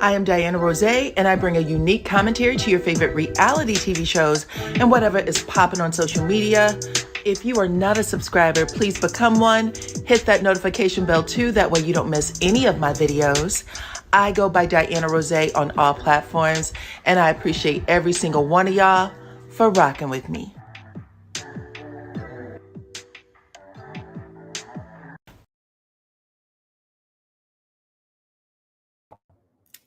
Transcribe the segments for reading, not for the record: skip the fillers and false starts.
I am DYANAROZAY, and I bring a unique commentary to your favorite reality TV shows and whatever is popping on social media. If you are not a subscriber, please become one. Hit that notification bell too, that way you don't miss any of my videos. I go by DYANAROZAY on all platforms, and I appreciate every single one of y'all for rocking with me.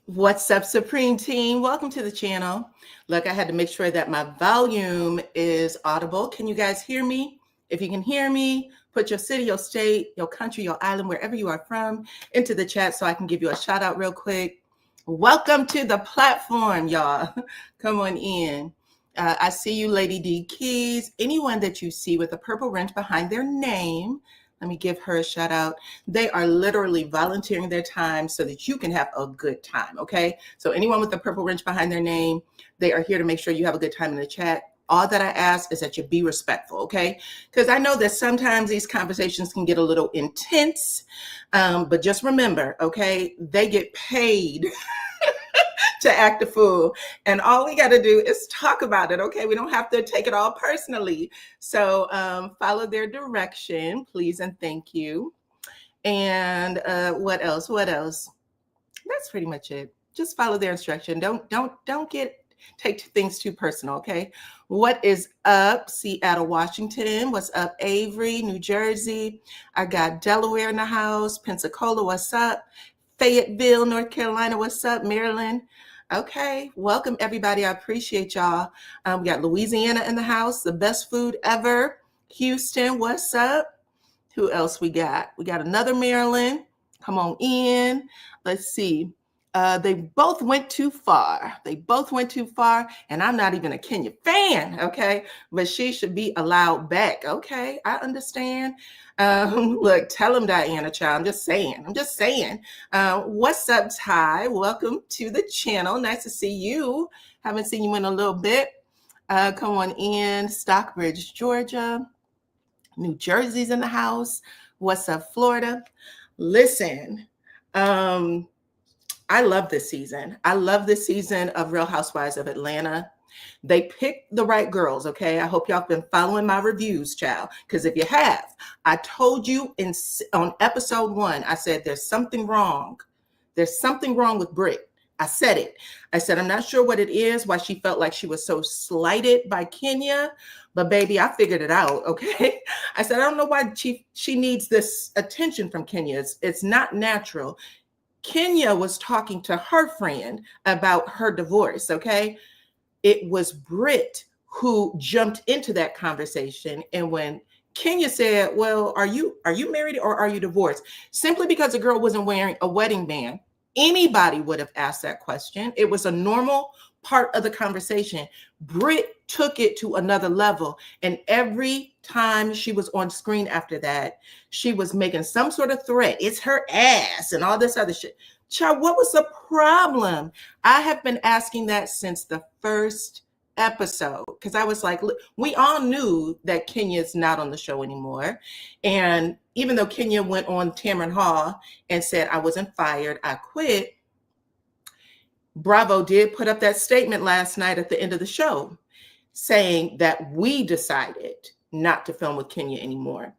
What's up, Supreme Team? Welcome to the channel. Look, I had to make sure that my volume is audible. Can you guys hear me? If you can hear me, put your city, your state, your country, your island, wherever you are from, into the chat so I can give you a shout out real quick. Welcome to the platform, y'all. Come on in. I see you, Lady D Keys. Anyone that you see with a purple wrench behind their name, let me give her a shout out. They are literally volunteering their time so that you can have a good time, okay? So anyone with a purple wrench behind their name, they are here to make sure you have a good time in the chat. All that I ask is that you be respectful, okay? Because I know that sometimes these conversations can get a little intense, but just remember, okay, they get paid to act a fool. And all we got to do is talk about it, okay? We don't have to take it all personally. So follow their direction, please and thank you. And what else? What else? That's pretty much it. Just follow their instruction. Don't take things too personal, okay? What is up, Seattle, Washington? What's up, Avery, New Jersey? I got Delaware in the house. Pensacola, what's up? Fayetteville, North Carolina, what's up? Maryland. Okay, welcome everybody. I appreciate y'all. We got Louisiana in the house, the best food ever. Houston, what's up? Who else we got? We got another Maryland. Come on in. Let's see. They both went too far. They both went too far, and I'm not even a Kenya fan, okay? But she should be allowed back, okay? I understand. Look, tell him, Diana, child. I'm just saying. What's up, Ty? Welcome to the channel. Nice to see you. Haven't seen you in a little bit. Come on in. Stockbridge, Georgia. New Jersey's in the house. What's up, Florida? Listen, I love this season. I love this season of Real Housewives of Atlanta. They picked the right girls, okay? I hope y'all have been following my reviews, child, because if you have, I told you on episode 1, I said there's something wrong. There's something wrong with Britt. I said it. I said, I'm not sure what it is, why she felt like she was so slighted by Kenya, but baby, I figured it out, okay? I said, I don't know why she needs this attention from Kenya. It's not natural. Kenya was talking to her friend about her divorce, okay? It was Britt who jumped into that conversation. And when Kenya said, well, are you married or are you divorced? Simply because a girl wasn't wearing a wedding band, anybody would have asked that question. It was a normal part of the conversation. Britt took it to another level. And every time she was on screen after that, she was making some sort of threat. It's her ass and all this other shit. Child, what was the problem? I have been asking that since the first episode, because I was like, look, we all knew that Kenya's not on the show anymore. And even though Kenya went on Tamron Hall and said, I wasn't fired, I quit, Bravo did put up that statement last night at the end of the show saying that we decided not to film with Kenya anymore.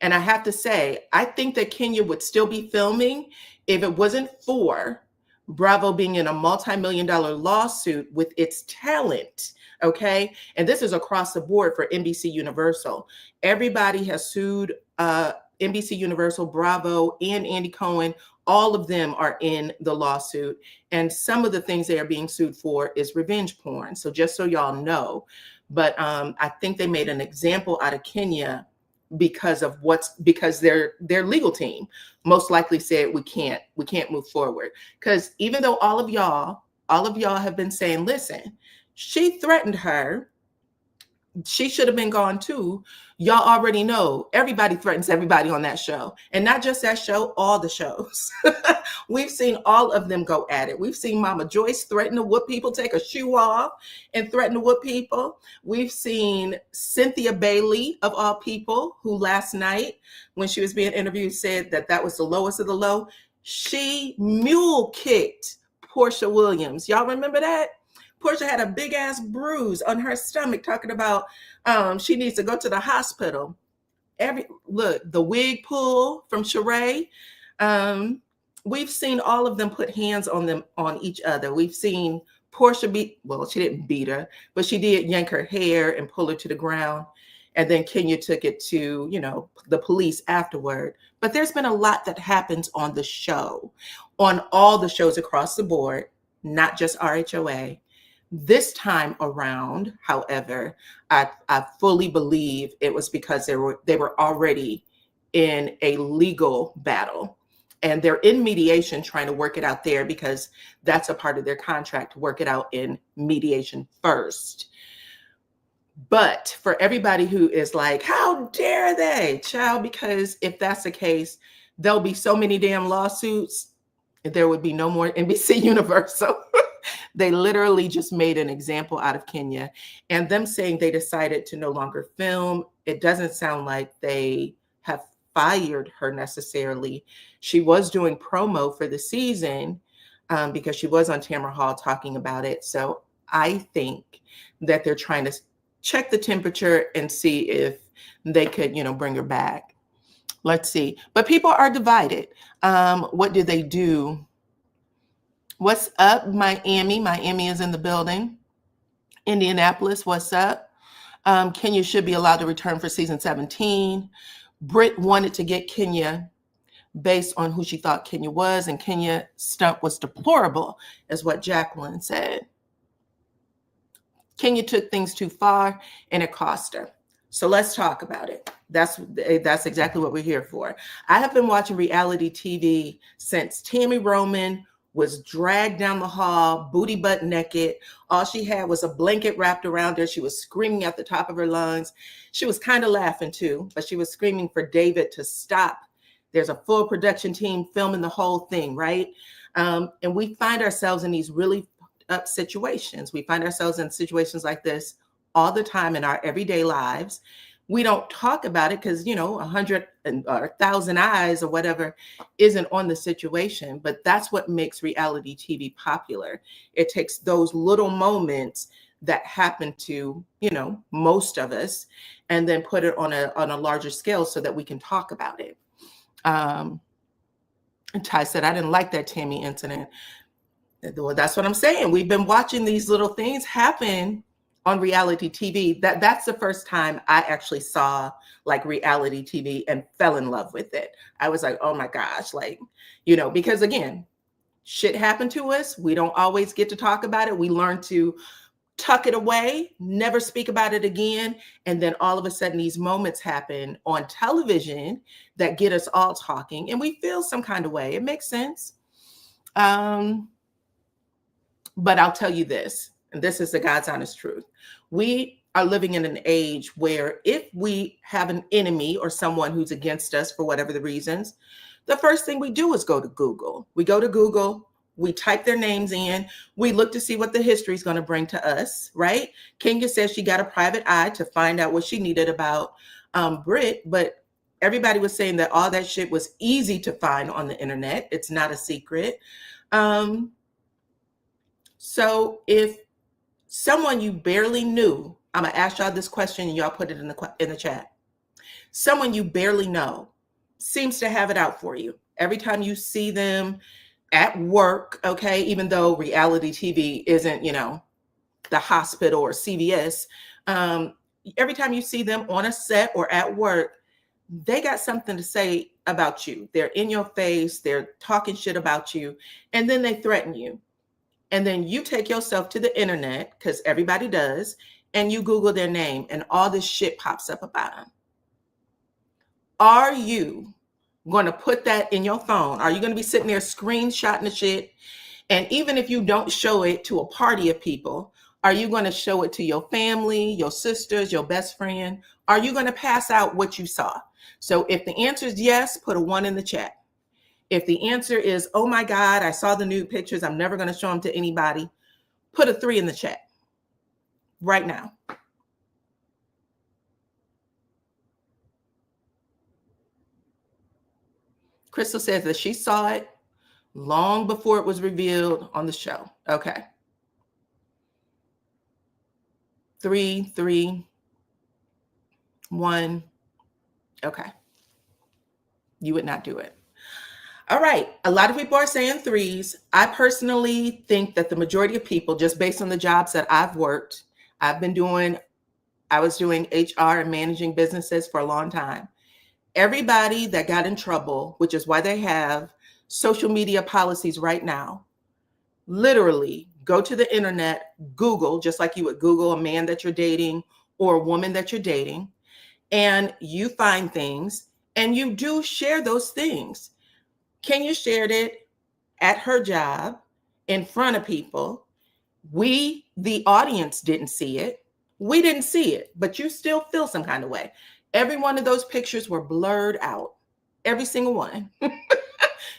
And I have to say, I think that Kenya would still be filming if it wasn't for Bravo being in a multi-million-dollar lawsuit with its talent, okay? And this is across the board for NBC Universal. Everybody has sued NBC Universal, Bravo, and Andy Cohen. All of them are in the lawsuit. And some of the things they are being sued for is revenge porn. So just so y'all know. But I think they made an example out of Kenya because their legal team most likely said we can't move forward. Because even though all of y'all have been saying, listen, she threatened her, she should have been gone too. Y'all already know everybody threatens everybody on that show. And not just that show, all the shows. We've seen all of them go at it. We've seen Mama Joyce threaten to whoop people, take a shoe off and threaten to whoop people. We've seen Cynthia Bailey, of all people, who last night when she was being interviewed said that was the lowest of the low. She mule kicked Porsha Williams. Y'all remember that? Porsha had a big ass bruise on her stomach, talking about she needs to go to the hospital. Look, the wig pull from Sheree. We've seen all of them put hands on each other. We've seen Porsha she didn't beat her, but she did yank her hair and pull her to the ground. And then Kenya took it to, the police afterward. But there's been a lot that happens on the show, on all the shows across the board, not just RHOA. This time around, however, I fully believe it was because they were already in a legal battle, and they're in mediation trying to work it out there, because that's a part of their contract, to work it out in mediation first. But for everybody who is like, how dare they, child, because if that's the case, there'll be so many damn lawsuits, there would be no more NBC Universal. They literally just made an example out of Kenya, and them saying they decided to no longer film. It doesn't sound like they have fired her necessarily. She was doing promo for the season because she was on Tamara Hall talking about it. So I think that they're trying to check the temperature and see if they could, bring her back. Let's see. But people are divided. What do they do? What's up, Miami? Miami is in the building. Indianapolis, what's up? Kenya should be allowed to return for season 17. Britt wanted to get Kenya based on who she thought Kenya was, and Kenya stunt was deplorable, is what Jacqueline said. Kenya took things too far, and it cost her. So let's talk about it. That's exactly what we're here for. I have been watching reality TV since Tammy Roman was dragged down the hall, booty butt naked. All she had was a blanket wrapped around her. She was screaming at the top of her lungs. She was kind of laughing too, but she was screaming for David to stop. There's a full production team filming the whole thing, right? And we find ourselves in these really up situations. We find ourselves in situations like this all the time in our everyday lives. We don't talk about it because, 100 or 1,000 eyes or whatever isn't on the situation. But that's what makes reality TV popular. It takes those little moments that happen to, most of us, and then put it on a larger scale so that we can talk about it. And Ty said, I didn't like that Tammy incident. Well, that's what I'm saying. We've been watching these little things happen on reality TV. That's the first time I actually saw like reality TV and fell in love with it. I was like, oh my gosh, because again, shit happened to us. We don't always get to talk about it. We learn to tuck it away, never speak about it again. And then all of a sudden these moments happen on television that get us all talking, and we feel some kind of way. It makes sense. But I'll tell you this, and this is the God's honest truth. We are living in an age where if we have an enemy or someone who's against us for whatever the reasons, the first thing we do is go to Google. We go to Google, we type their names in, we look to see what the history is going to bring to us, right? Kenya says she got a private eye to find out what she needed about Britt, but everybody was saying that all that shit was easy to find on the internet. It's not a secret. So if someone you barely knew, I'm gonna ask y'all this question and y'all put it in the chat. Someone you barely know seems to have it out for you. Every time you see them at work, okay, even though reality TV isn't, the hospital or CVS, every time you see them on a set or at work, they got something to say about you. They're in your face, they're talking shit about you, and then they threaten you. And then you take yourself to the internet, because everybody does, and you Google their name and all this shit pops up about them. Are you going to put that in your phone? Are you going to be sitting there screenshotting the shit? And even if you don't show it to a party of people, are you going to show it to your family, your sisters, your best friend? Are you going to pass out what you saw? So if the answer is yes, put a 1 in the chat. If the answer is, oh my God, I saw the nude pictures, I'm never going to show them to anybody, put a 3 in the chat right now. Crystal says that she saw it. long before it was revealed on the show. Okay. 3, 3, 1. Okay. You would not do it. All right. A lot of people are saying 3s. I personally think that the majority of people, just based on the jobs that I've worked, I was doing HR and managing businesses for a long time. Everybody that got in trouble, which is why they have social media policies right now, literally go to the internet, Google, just like you would Google a man that you're dating or a woman that you're dating, and you find things and you do share those things. Kenya shared it at her job in front of people. We, the audience, didn't see it. We didn't see it, but you still feel some kind of way. Every one of those pictures were blurred out. Every single one.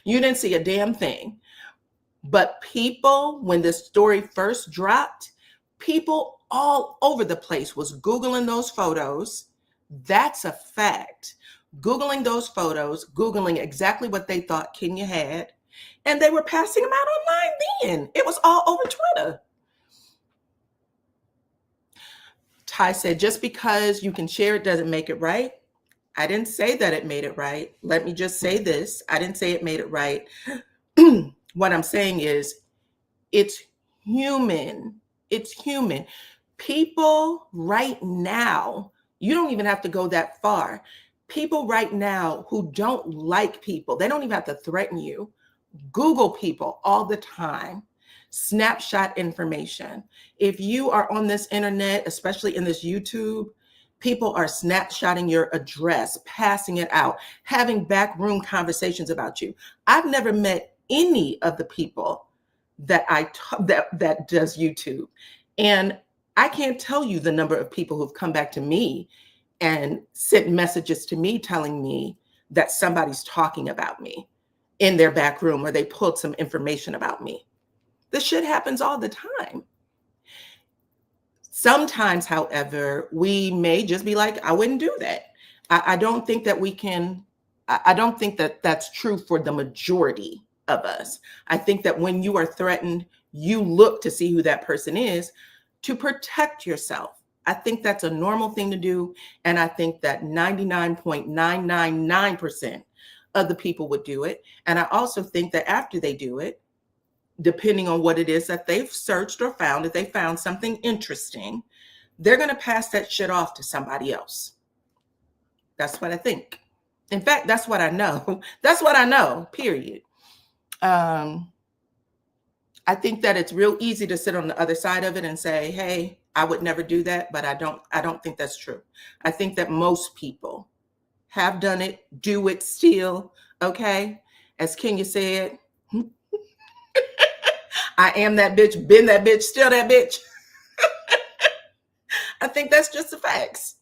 You didn't see a damn thing. But people, when this story first dropped, people all over the place was Googling those photos. That's a fact. Googling those photos, Googling exactly what they thought Kenya had, and they were passing them out online then. It was all over Twitter. Ty said, just because you can share it doesn't make it right. I didn't say that it made it right. Let me just say this. I didn't say it made it right. What I'm saying is it's human. It's human. People right now, you don't even have to go that far. People right now who don't like people, they don't even have to threaten you. Google people all the time. Snapshot information. If you are on this internet, especially in this YouTube, people are snapshotting your address, passing it out, having backroom conversations about you. I've never met any of the people that that does YouTube, and I can't tell you the number of people who've come back to me and sent messages to me telling me that somebody's talking about me in their back room, or they pulled some information about me. This shit happens all the time. Sometimes, however, we may just be like, I wouldn't do that. I don't think that we can, I don't think that that's true for the majority of us. I think that when you are threatened, you look to see who that person is to protect yourself. I think that's a normal thing to do. And I think that 99.999% of the people would do it. And I also think that after they do it, depending on what it is that they've searched or found, if they found something interesting, they're going to pass that shit off to somebody else. That's what I think. In fact, that's what I know. That's what I know, period. I think that it's real easy to sit on the other side of it and say, hey, I would never do that, but I don't think that's true. I think that most people have done it, do it still, okay? As Kenya said, I am that bitch, been that bitch, still that bitch. I think that's just the facts.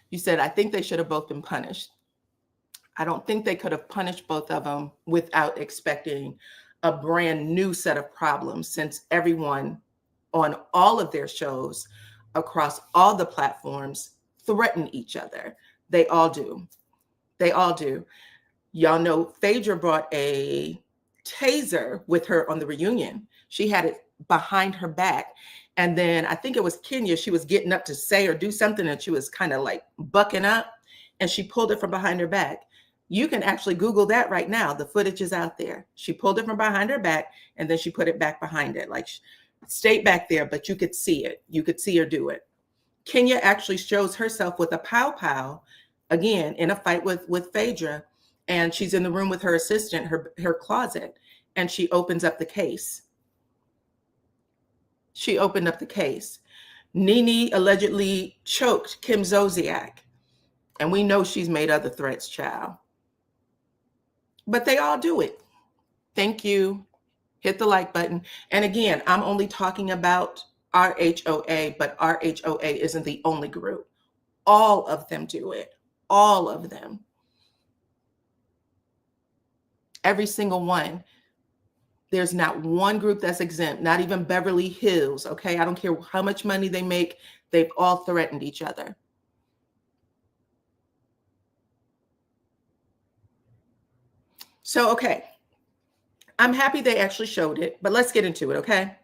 You said, I think they should have both been punished. I don't think they could have punished both of them without expecting a brand new set of problems, since everyone on all of their shows across all the platforms threaten each other. They all do. They all do. Y'all know Phaedra brought a taser with her on the reunion. She had it behind her back. And then I think it was Kenya. She was getting up to say or do something, and she was kind of like bucking up, and she pulled it from behind her back. You can actually Google that right now. The footage is out there. She pulled it from behind her back, and then she put it back behind it, like stayed back there, but you could see it. You could see her do it. Kenya actually shows herself with a pow-pow, again, in a fight with Phaedra, and she's in the room with her assistant, her closet, and she opens up the case. She opened up the case. Nene allegedly choked Kim Zolciak, and we know she's made other threats, child. But they all do it. Thank you. Hit the like button. And again, I'm only talking about RHOA, but RHOA isn't the only group. All of them do it. All of them. Every single one. There's not one group that's exempt, not even Beverly Hills, okay? I don't care how much money they make. They've all threatened each other. So, okay. I'm happy they actually showed it, but let's get into it, okay?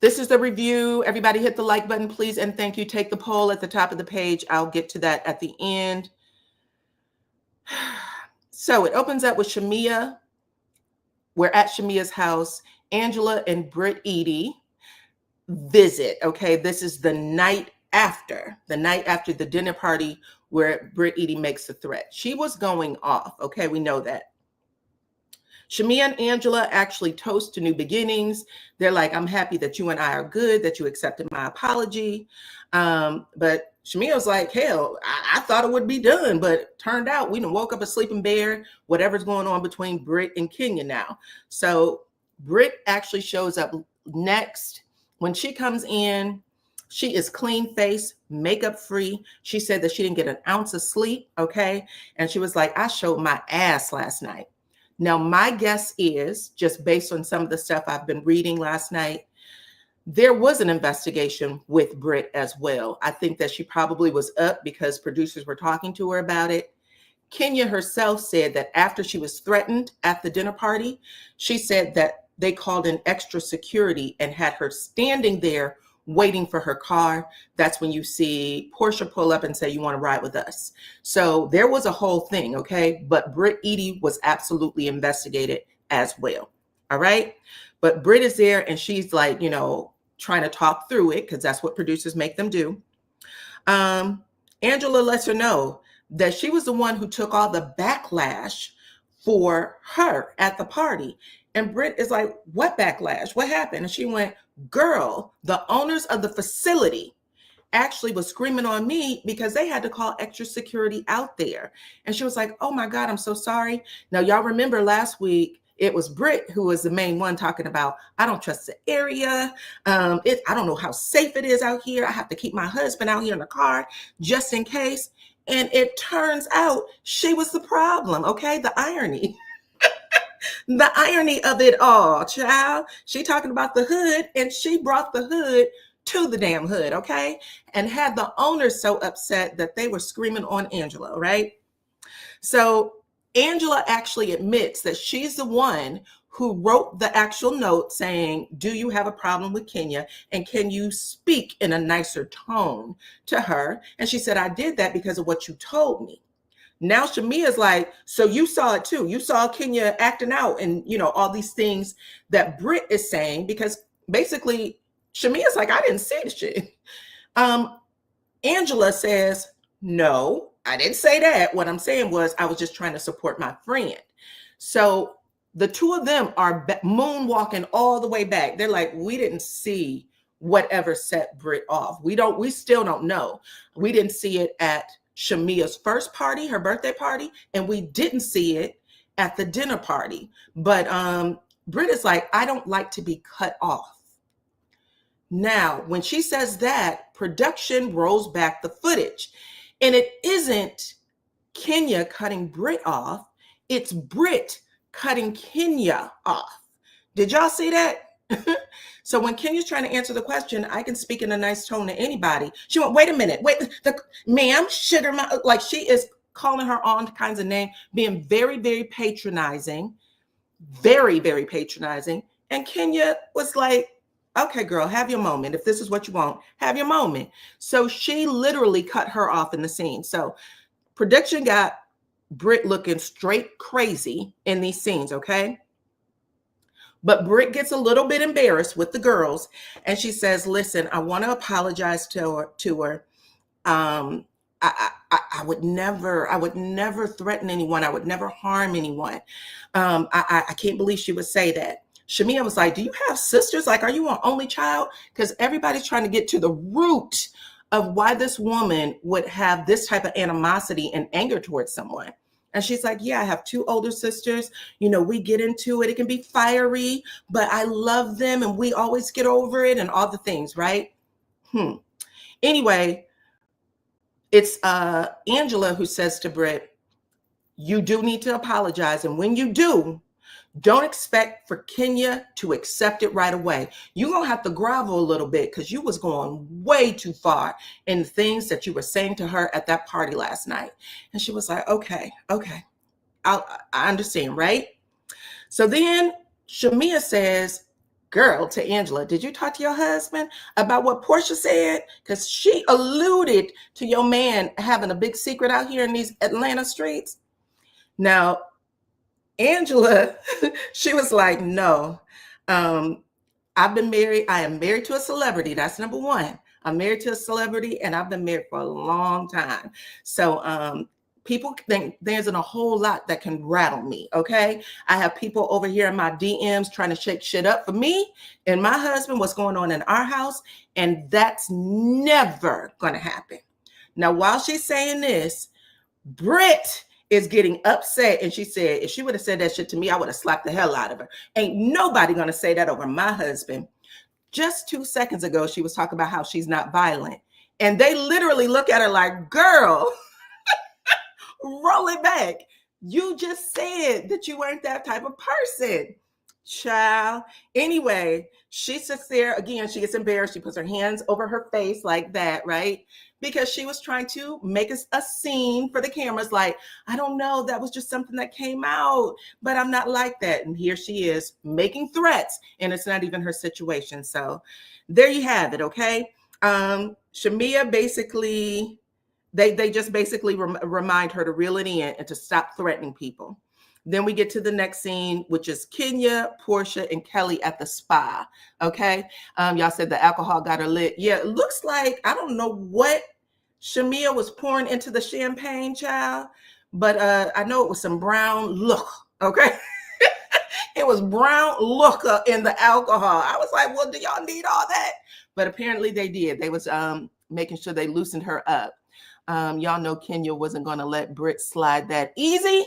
This is the review. Everybody hit the like button, please, and thank you. Take the poll at the top of the page. I'll get to that at the end. So it opens up with Shamia. We're at Shamia's house. Angela and Britt Edie visit, okay? This is the night after the dinner party where Britt Edie makes the threat. She was going off, okay? We know that. Shamia and Angela actually toast to new beginnings. They're like, I'm happy that you and I are good, that you accepted my apology. But Shamia was like, hell, I thought it would be done, but turned out we done woke up a sleeping bear, whatever's going on between Britt and Kenya now. So Britt actually shows up next. When she comes in, she is clean face, makeup free. She said that she didn't get an ounce of sleep, okay? And she was like, I showed my ass last night. Now, my guess is, just based on some of the stuff I've been reading last night, there was an investigation with Britt as well. I think that she probably was up because producers were talking to her about it. Kenya herself said that after she was threatened at the dinner party, she said that they called in extra security and had her standing there waiting for her car. That's when you see Porsha pull up and say, you want to ride with us. So there was a whole thing, okay? But Britt Edie was absolutely investigated as well, all right? But Britt is there and she's like, you know, trying to talk through it because that's what producers make them do. Angela lets her know that she was the one who took all the backlash for her at the party. And Britt is like, what backlash? What happened? And she went, girl, the owners of the facility actually was screaming on me because they had to call extra security out there. And she was like, oh my God, I'm so sorry. Now, y'all remember last week, it was Britt who was the main one talking about, I don't trust the area. I don't know how safe it is out here. I have to keep my husband out here in the car just in case. And it turns out she was the problem, okay? The irony. The irony of it all, child. She talking about the hood and she brought the hood to the damn hood, okay? And had the owners so upset that they were screaming on Angela, right? So Angela actually admits that she's the one who wrote the actual note saying, do you have a problem with Kenya? And can you speak in a nicer tone to her? And she said, I did that because of what you told me. Now Shamia's like, so you saw it too. You saw Kenya acting out and, you know, all these things that Britt is saying, because basically Shamia's like, I didn't see the shit. Angela says, no, I didn't say that. What I'm saying was I was just trying to support my friend. So the two of them are moonwalking all the way back. They're like, we didn't see whatever set Britt off. We still don't know. We didn't see it at Shamia's first party, her birthday party, and we didn't see it at the dinner party. But Britt is like, I don't like to be cut off. Now, when she says that, production rolls back the footage. And it isn't Kenya cutting Britt off. It's Britt cutting Kenya off. Did y'all see that? So when Kenya's trying to answer the question, I can speak in a nice tone to anybody. She went, wait a minute, ma'am, sugar, like she is calling her all kinds of names, being very, very patronizing, very, very patronizing. And Kenya was like, okay, girl, have your moment. If this is what you want, have your moment. So she literally cut her off in the scene. So production got Britt looking straight crazy in these scenes, okay? But Britt gets a little bit embarrassed with the girls, and she says, listen, I want to apologize to her. I would never threaten anyone. I would never harm anyone. I can't believe she would say that. Shamia was like, do you have sisters? Like, are you an only child? Because everybody's trying to get to the root of why this woman would have this type of animosity and anger towards someone. And she's like, yeah, I have two older sisters. You know, we get into it. It can be fiery, but I love them and we always get over it and all the things, right? Anyway, it's Angela who says to Britt, you do need to apologize. And when you do, don't expect for Kenya to accept it right away. You're going to have to grovel a little bit because you was going way too far in the things that you were saying to her at that party last night. And she was like, okay, I understand, right? So then Shamia says, girl, to Angela, did you talk to your husband about what Porsha said? Because she alluded to your man having a big secret out here in these Atlanta streets. Now, Angela, she was like, no, I've been married. I am married to a celebrity. That's number one. I'm married to a celebrity and I've been married for a long time. So people think there's a whole lot that can rattle me. Okay. I have people over here in my DMs trying to shake shit up for me and my husband, what's going on in our house. And that's never going to happen. Now, while she's saying this, Britt is getting upset. And she said, if she would have said that shit to me, I would have slapped the hell out of her. Ain't nobody going to say that over my husband. Just 2 seconds ago, she was talking about how she's not violent. And they literally look at her like, girl, roll it back. You just said that you weren't that type of person. Child. Anyway, she sits there again. She gets embarrassed. She puts her hands over her face like that, right? Because she was trying to make a scene for the cameras. Like, I don't know. That was just something that came out, but I'm not like that. And here she is making threats, and it's not even her situation. So there you have it. Okay. Shamia basically, they just basically remind her to reel it in and to stop threatening people. Then we get to the next scene, which is Kenya, Porsha, and Kelly at the spa. Okay. Y'all said the alcohol got her lit. Yeah, it looks like, I don't know what Shamia was pouring into the champagne, child, but I know it was some brown look. Okay. It was brown liquor in the alcohol. I was like, well, do y'all need all that? But apparently they did. They was making sure they loosened her up. Y'all know Kenya wasn't going to let Britt slide that easy.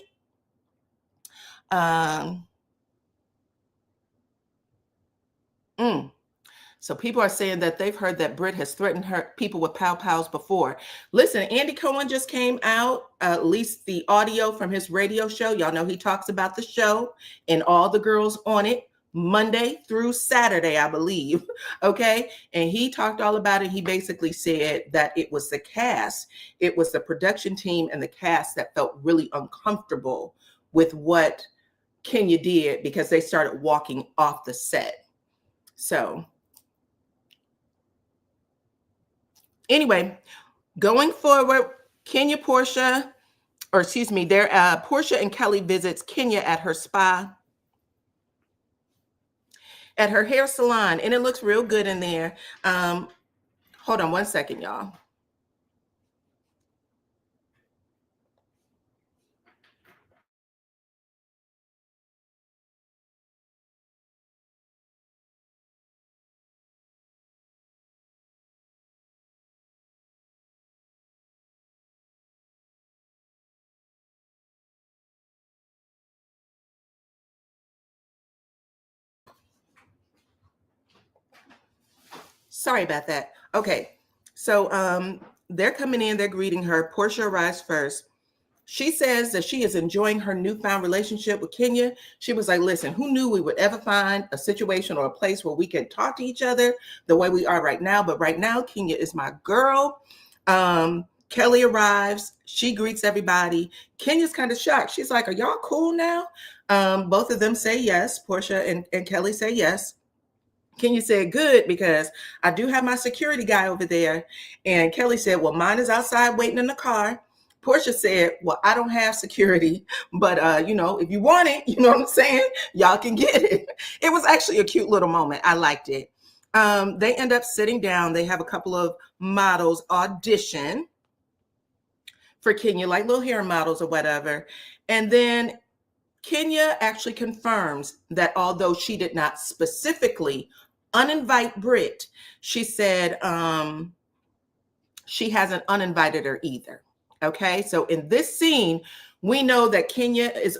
So people are saying that they've heard that Britt has threatened her people with pow-pows before. Listen, Andy Cohen just came out, at least the audio from his radio show. Y'all know he talks about the show and all the girls on it Monday through Saturday, I believe. Okay. And he talked all about it. He basically said that it was the cast, it was the production team and the cast that felt really uncomfortable with what Kenya did because they started walking off the set. So anyway, going forward, Kenya, Porsha, or excuse me, Porsha and Kelly visits Kenya at her spa, at her hair salon, and it looks real good in there. Hold on one second, y'all. Sorry about that. Okay. So they're coming in, they're greeting her. Porsha arrives first. She says that she is enjoying her newfound relationship with Kenya. She was like, listen, who knew we would ever find a situation or a place where we can talk to each other the way we are right now? But right now, Kenya is my girl. Kelly arrives. She greets everybody. Kenya's kind of shocked. She's like, are y'all cool now? Both of them say yes. Porsha and Kelly say yes. Kenya said, good, because I do have my security guy over there. And Kelly said, well, mine is outside waiting in the car. Porsha said, well, I don't have security, but, if you want it, you know what I'm saying? Y'all can get it. It was actually a cute little moment. I liked it. They end up sitting down. They have a couple of models audition for Kenya, like little hair models or whatever. And then Kenya actually confirms that although she did not specifically uninvite Britt, she said she hasn't uninvited her either. Okay, so in this scene, we know that Kenya is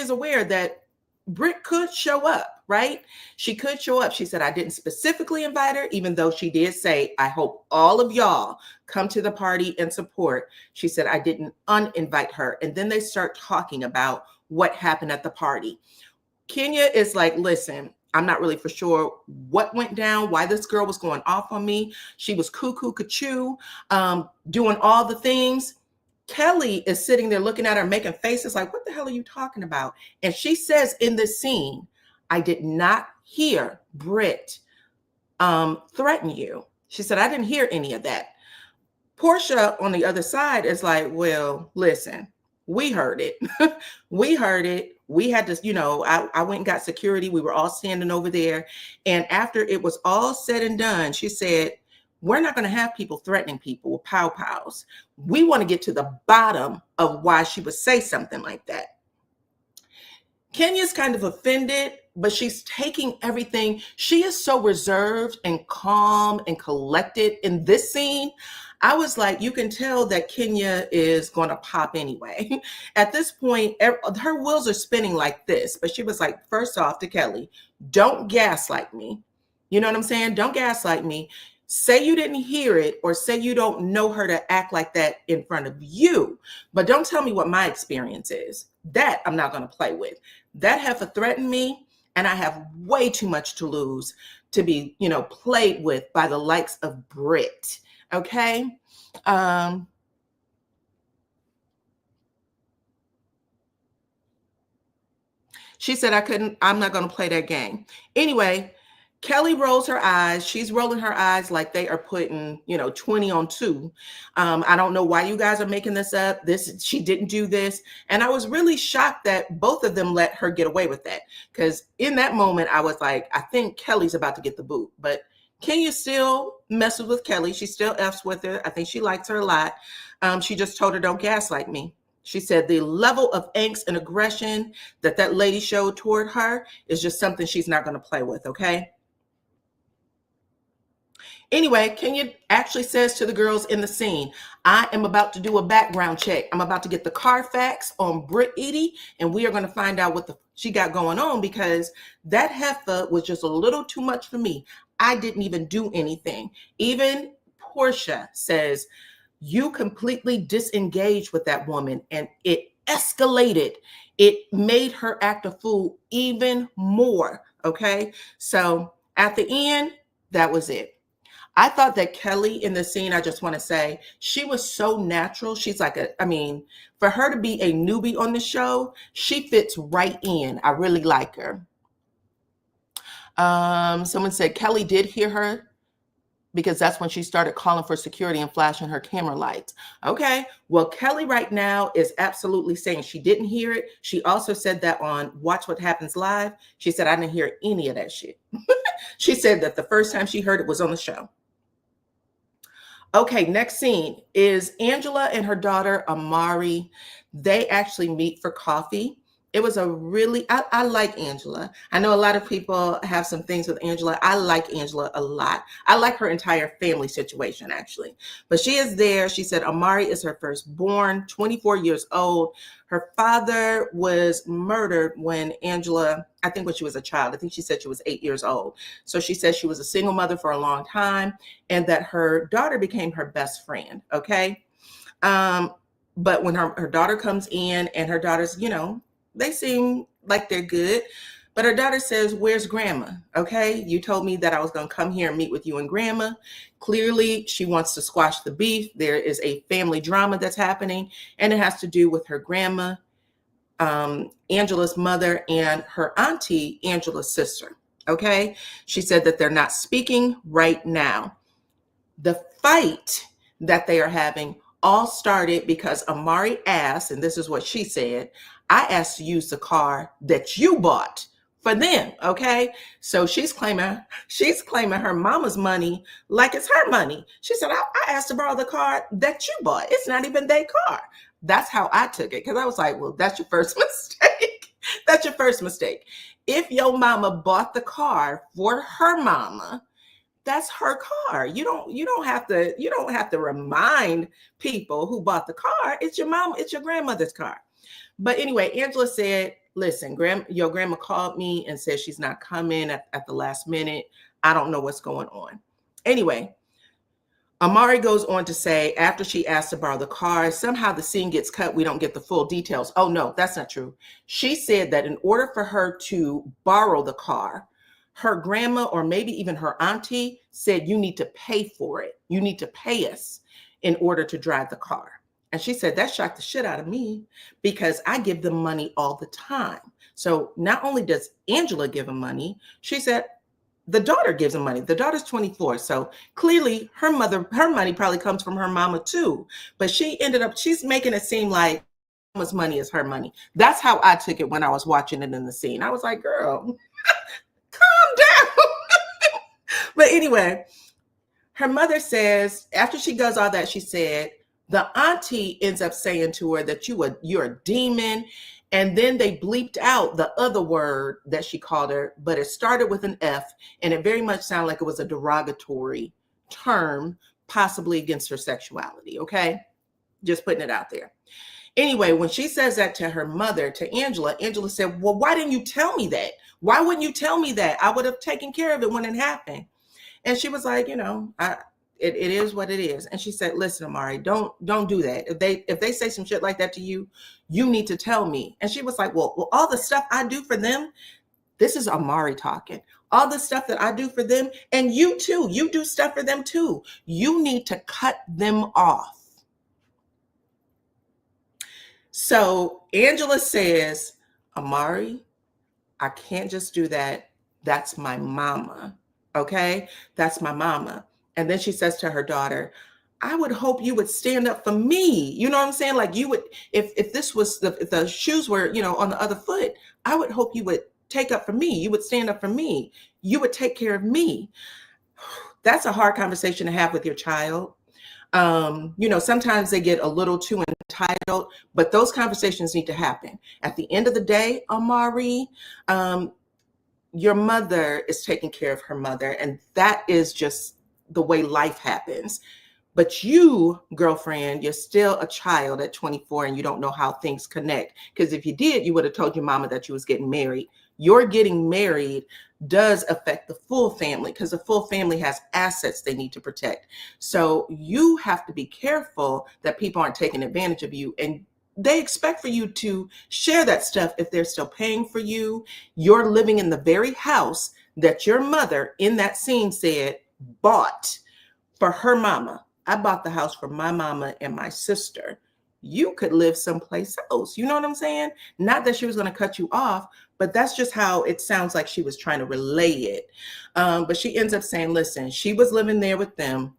aware that Britt could show up, right? She could show up. She said, I didn't specifically invite her, even though she did say, I hope all of y'all come to the party and support. She said, I didn't uninvite her. And then they start talking about what happened at the party. Kenya is like, listen, I'm not really for sure what went down, why this girl was going off on me. She was cuckoo, doing all the things. Kelly is sitting there looking at her, making faces like, what the hell are you talking about? And she says in this scene, I did not hear Britt threaten you. She said, I didn't hear any of that. Porsha on the other side is like, well, listen, we heard it. We heard it. We had to, I went and got security. We were all standing over there. And after it was all said and done, she said, we're not going to have people threatening people with pow pows. We want to get to the bottom of why she would say something like that. Kenya's kind of offended, but she's taking everything. She is so reserved and calm and collected in this scene. I was like, you can tell that Kenya is going to pop anyway. At this point, her wheels are spinning like this, but she was like, first off to Kelly, don't gaslight me. You know what I'm saying? Don't gaslight me. Say you didn't hear it or say you don't know her to act like that in front of you, but don't tell me what my experience is. That I'm not going to play with. That heifer threatened me, and I have way too much to lose to be, played with by the likes of Britt. Okay. She said, I'm not going to play that game. Anyway, Kelly rolls her eyes. She's rolling her eyes like they are putting, 20 on 2. I don't know why you guys are making this up. She didn't do this. And I was really shocked that both of them let her get away with that. Because in that moment, I was like, I think Kelly's about to get the boot. But Kenya still messes with Kelly. She still F's with her. I think she likes her a lot. She just told her, don't gaslight me. She said the level of angst and aggression that lady showed toward her is just something she's not going to play with, okay? Anyway, Kenya actually says to the girls in the scene, I am about to do a background check. I'm about to get the Carfax on Britt Edie, and we are going to find out what she got going on, because that heifer was just a little too much for me. I didn't even do anything. Even Porsha says, you completely disengaged with that woman, and it escalated. It made her act a fool even more, okay? So at the end, that was it. I thought that Kelly in the scene, I just want to say, she was so natural. She's like for her to be a newbie on the show, she fits right in. I really like her. Someone said Kelly did hear her because that's when she started calling for security and flashing her camera lights. Okay, well, Kelly right now is absolutely saying she didn't hear it. She also said that on Watch What Happens Live. She said, I didn't hear any of that shit. She said that the first time she heard it was on the show. Okay, next scene is Angela and her daughter, Amari. They actually meet for coffee. It was I like Angela. I know a lot of people have some things with Angela. I like Angela a lot. I like her entire family situation, actually. But she is there. She said Amari is her firstborn, 24 years old. Her father was murdered when Angela, I think when she was a child. I think she said she was 8 years old. So she says she was a single mother for a long time and that her daughter became her best friend, okay? But when her daughter comes in and her daughter's, they seem like they're good. But her daughter says, where's grandma? Okay, you told me that I was going to come here and meet with you and grandma. Clearly, she wants to squash the beef. There is a family drama that's happening, and it has to do with her grandma, Angela's mother, and her auntie, Angela's sister. Okay, she said that they're not speaking right now. The fight that they are having all started because Amari asked, and this is what she said, I asked to use the car that you bought for them, okay? So she's claiming her mama's money like it's her money. She said, I asked to borrow the car that you bought. It's not even their car. That's how I took it, because I was like, well, that's your first mistake. That's your first mistake. If your mama bought the car for her mama, that's her car. You don't have to remind people who bought the car. It's your mom, it's your grandmother's car. But anyway, Angela said, listen, your grandma called me and said she's not coming at the last minute. I don't know what's going on. Anyway, Amari goes on to say, after she asked to borrow the car, somehow the scene gets cut. We don't get the full details. Oh, no, that's not true. She said that in order for her to borrow the car, her grandma or maybe even her auntie said, you need to pay for it. You need to pay us in order to drive the car. And she said, that shocked the shit out of me because I give them money all the time. So not only does Angela give him money, she said the daughter gives him money. The daughter's 24. So clearly her money probably comes from her mama too. But she's making it seem like mama's money is her money. That's how I took it when I was watching it in the scene. I was like, girl, calm down. But anyway, her mother says, after she does all that, she said, the auntie ends up saying to her that you're a demon. And then they bleeped out the other word that she called her, but it started with an F, and it very much sounded like it was a derogatory term, possibly against her sexuality, okay? Just putting it out there. Anyway, when she says that to her mother, to Angela, Angela said, well, why didn't you tell me that? Why wouldn't you tell me that? I would have taken care of it when it happened. And she was like, it is what it is. And she said, listen, Amari, don't do that. If they say some shit like that to you, you need to tell me. And she was like, well, all the stuff I do for them, this is Amari talking. All the stuff that I do for them, and you too, you do stuff for them too. You need to cut them off. So Angela says, Amari, I can't just do that. That's my mama. Okay? That's my mama. And then she says to her daughter, I would hope you would stand up for me. You know what I'm saying? Like you would, if this was if the shoes were, on the other foot, I would hope you would take up for me. You would stand up for me. You would take care of me. That's a hard conversation to have with your child. Sometimes they get a little too entitled, but those conversations need to happen. At the end of the day, Amari, your mother is taking care of her mother, and that is just the way life happens. But you, girlfriend, you're still a child at 24 and you don't know how things connect. Because if you did, you would have told your mama that you was getting married. Your getting married does affect the full family because the full family has assets they need to protect. So you have to be careful that people aren't taking advantage of you. And they expect for you to share that stuff if they're still paying for you. You're living in the very house that your mother in that scene said bought for her mama. I bought the house for my mama and my sister. You could live someplace else. You know what I'm saying? Not that she was going to cut you off, but that's just how it sounds like she was trying to relay it. But she ends up saying, listen, she was living there with them.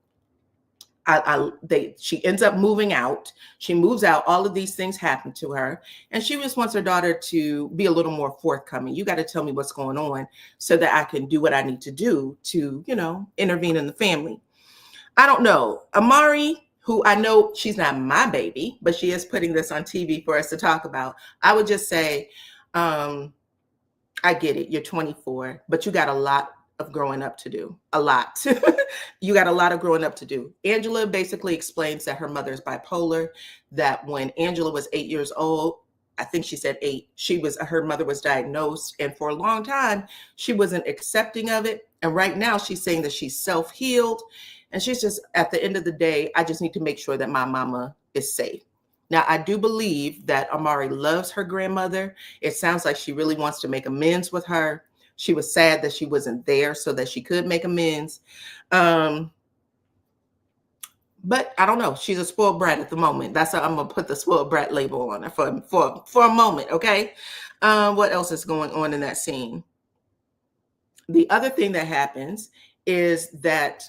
She ends up moving out. She moves out. All of these things happen to her. And she just wants her daughter to be a little more forthcoming. You got to tell me what's going on so that I can do what I need to do to, intervene in the family. I don't know. Amari, who I know she's not my baby, but she is putting this on TV for us to talk about. I would just say, I get it. You're 24, but you got a lot of growing up to do. A lot. You got a lot of growing up to do. Angela basically explains that her mother is bipolar, that when Angela was 8 years old, I think she said 8, her mother was diagnosed. And for a long time, she wasn't accepting of it. And right now she's saying that she's self-healed. And she's just, at the end of the day, I just need to make sure that my mama is safe. Now, I do believe that Amari loves her grandmother. It sounds like she really wants to make amends with her. She was sad that she wasn't there so that she could make amends. But I don't know. She's a spoiled brat at the moment. That's how I'm going to put the spoiled brat label on her for a moment, okay? What else is going on in that scene? The other thing that happens is that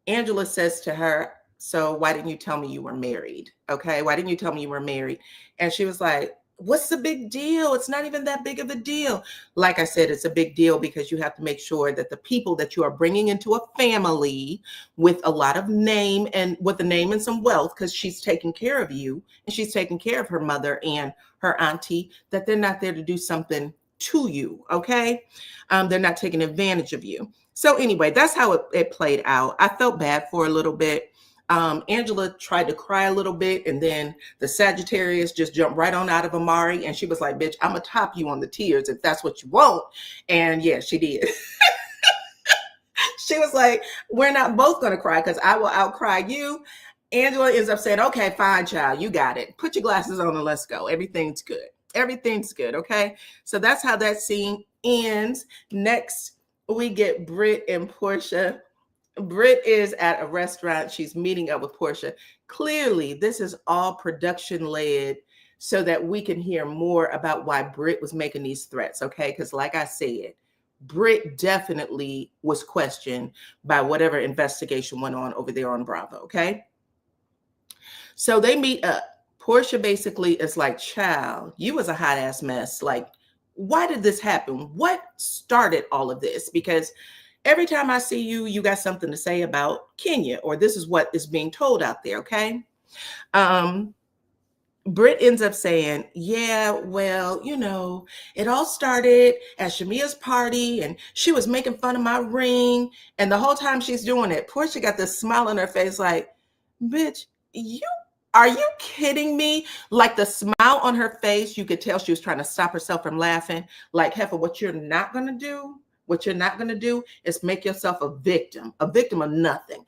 Angela says to her, so why didn't you tell me you were married? Okay, why didn't you tell me you were married? And she was like, what's the big deal? It's not even that big of a deal. Like I said, it's a big deal because you have to make sure that the people that you are bringing into a family with a lot of name and with a name and some wealth, because she's taking care of you and she's taking care of her mother and her auntie, that they're not there to do something to you, okay? They're not taking advantage of you. So anyway, that's how it played out. I felt bad for a little bit. Angela tried to cry a little bit, and then the Sagittarius just jumped right on out of Amari, and she was like, bitch, I'm gonna top you on the tears if that's what you want. And yeah, she did. She was like, we're not both gonna cry because I will outcry you. Angela ends up saying, okay, fine, child, you got it. Put your glasses on and let's go. Everything's good. Everything's good, okay? So that's how that scene ends. Next, we get Britt and Porsha Britt is at a restaurant. She's meeting up with Porsha. Clearly, this is all production led so that we can hear more about why Britt was making these threats, okay? Because like I said, Britt definitely was questioned by whatever investigation went on over there on Bravo, okay? So they meet up. Porsha basically is like, child, you was a hot ass mess. Like, why did this happen? What started all of this? Because every time I see you, you got something to say about Kenya, or this is what is being told out there, okay? Britt ends up saying, yeah, well, you know, it all started at Shamia's party and she was making fun of my ring. And the whole time she's doing it, Porsha got this smile on her face like, bitch, are you kidding me? Like the smile on her face, you could tell she was trying to stop herself from laughing. Like, Heifer, what you're not going to do is make yourself a victim of nothing.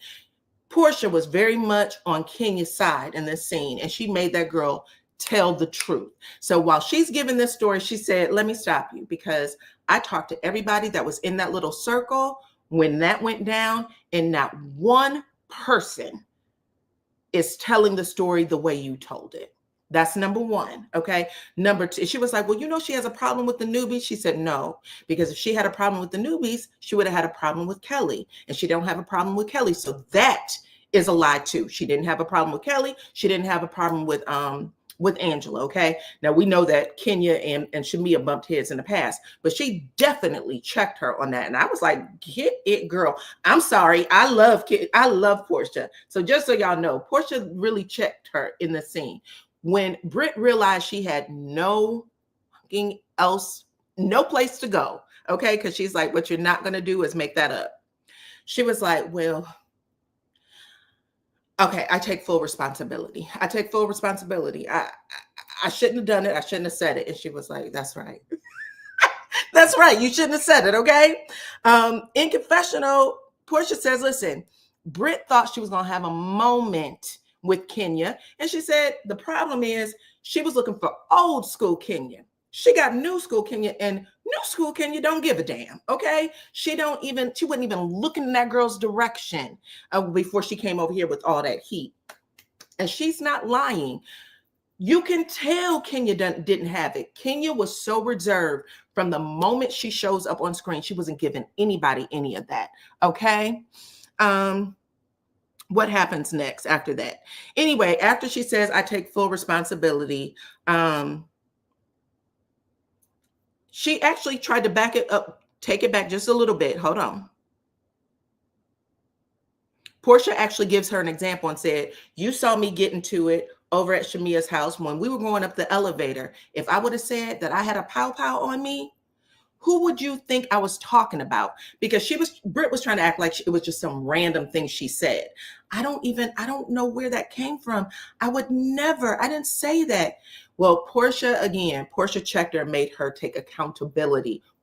Porsha was very much on Kenya's side in this scene, and she made that girl tell the truth. So while she's giving this story, she said, let me stop you, because I talked to everybody that was in that little circle when that went down, and not one person is telling the story the way you told it. That's number one, okay? Number two, she was like, well, you know, she has a problem with the newbies. She said no, because if she had a problem with the newbies, she would have had a problem with Kelly, and she don't have a problem with Kelly. So that is a lie too. She didn't have a problem with Kelly. She didn't have a problem with Angela, okay? Now, we know that Kenya and Shamia bumped heads in the past, but she definitely checked her on that. And I was like, get it, girl. I'm sorry. I love Porsha. So just so y'all know, Porsha really checked her in the scene. When Britt realized she had no place to go, okay? Because she's like, what you're not going to do is make that up. She was like, well, okay, I take full responsibility. I shouldn't have done it. I shouldn't have said it. And she was like, that's right. That's right. You shouldn't have said it, okay? In confessional, Porsha says, listen, Britt thought she was going to have a moment with Kenya. And she said, the problem is she was looking for old school Kenya. She got new school Kenya, and new school Kenya don't give a damn, okay? She wasn't even looking in that girl's direction before she came over here with all that heat. And she's not lying. You can tell Kenya didn't have it. Kenya was so reserved from the moment she shows up on screen. She wasn't giving anybody any of that, okay? What happens next after that? Anyway, after she says, I take full responsibility, she actually tried to back it up, take it back just a little bit. Hold on. Porsha actually gives her an example and said, you saw me get into it over at Shamia's house when we were going up the elevator. If I would have said that I had a pow-pow on me, who would you think I was talking about? Because Britt was trying to act like it was just some random thing she said. I don't know where that came from. I didn't say that. Well, Porsha checked her and made her take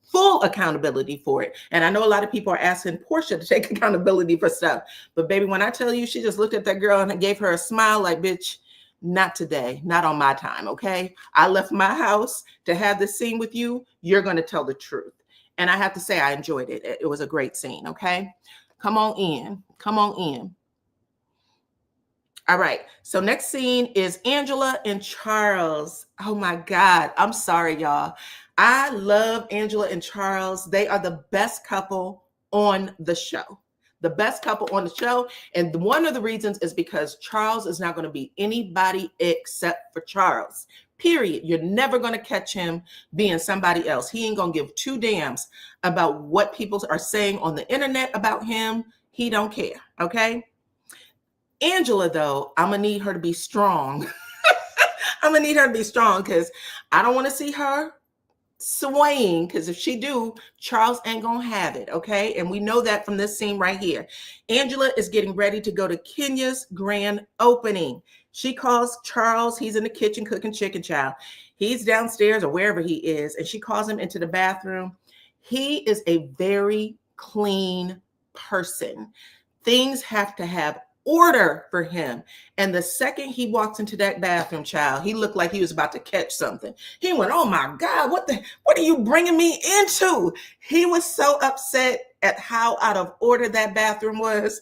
full accountability for it. And I know a lot of people are asking Porsha to take accountability for stuff. But baby, when I tell you, she just looked at that girl and gave her a smile like, bitch, not today, not on my time, okay? I left my house to have this scene with you. You're going to tell the truth. And I have to say, I enjoyed it. It was a great scene, okay? Come on in. All right, so next scene is Angela and Charles. Oh my God, I'm sorry, y'all. I love Angela and Charles. They are the best couple on the show. And one of the reasons is because Charles is not going to be anybody except for Charles. Period. You're never going to catch him being somebody else. He ain't going to give two damns about what people are saying on the internet about him. He don't care, okay? Angela, though, I'm going to need her to be strong. Because I don't want to see her swaying, because if she do, Charles ain't gonna have it, okay? And we know that from this scene right here. Angela is getting ready to go to Kenya's grand opening. She calls Charles. He's in the kitchen cooking chicken, child. He's downstairs or wherever he is, and she calls him into the bathroom. He is a very clean person. Things have to have order for him. And the second he walks into that bathroom, child, he looked like he was about to catch something. He went, oh my God, what are you bringing me into? He was so upset. at how out of order that bathroom was.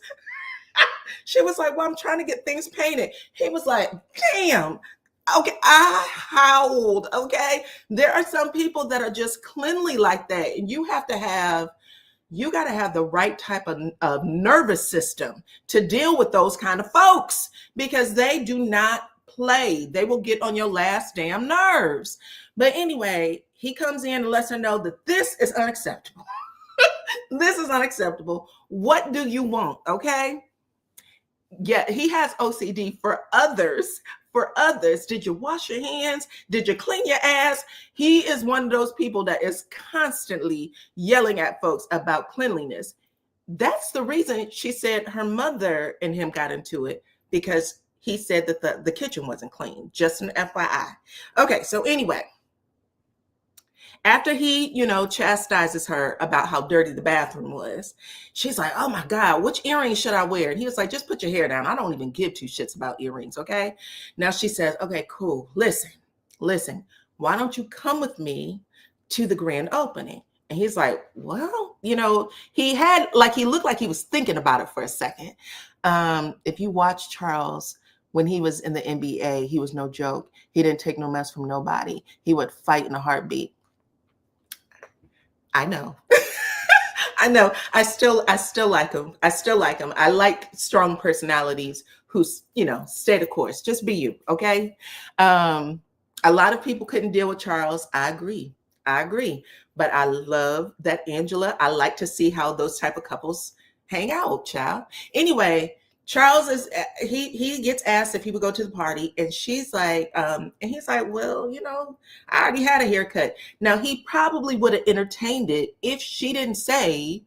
She was like, well, I'm trying to get things painted. He was like, damn. Okay, I howled. Okay. There are some people that are just cleanly like that. And you got to have the right type of nervous system to deal with those kind of folks, because they do not play. They will get on your last damn nerves. But anyway, he comes in and lets her know that this is unacceptable. This is unacceptable. What do you want? Okay. Yeah, he has OCD for others. For others, did you wash your hands? Did you clean your ass? He is one of those people that is constantly yelling at folks about cleanliness. That's the reason she said her mother and him got into it, because he said that the kitchen wasn't clean. Just an FYI. Okay, so anyway, after he, chastises her about how dirty the bathroom was, she's like, oh my God, which earrings should I wear? And he was like, just put your hair down. I don't even give two shits about earrings, okay? Now she says, okay, cool. Listen, why don't you come with me to the grand opening? And he's like, well, he looked like he was thinking about it for a second. If you watch Charles, when he was in the NBA, he was no joke. He didn't take no mess from nobody. He would fight in a heartbeat. I know. I know. I still like him. I like strong personalities who, stay the course. Just be you. Okay. A lot of people couldn't deal with Charles. I agree. But I love that Angela. I like to see how those type of couples hang out, child. Anyway, Charles he gets asked if he would go to the party, and she's like, and he's like, well, I already had a haircut. Now he probably would have entertained it if she didn't say,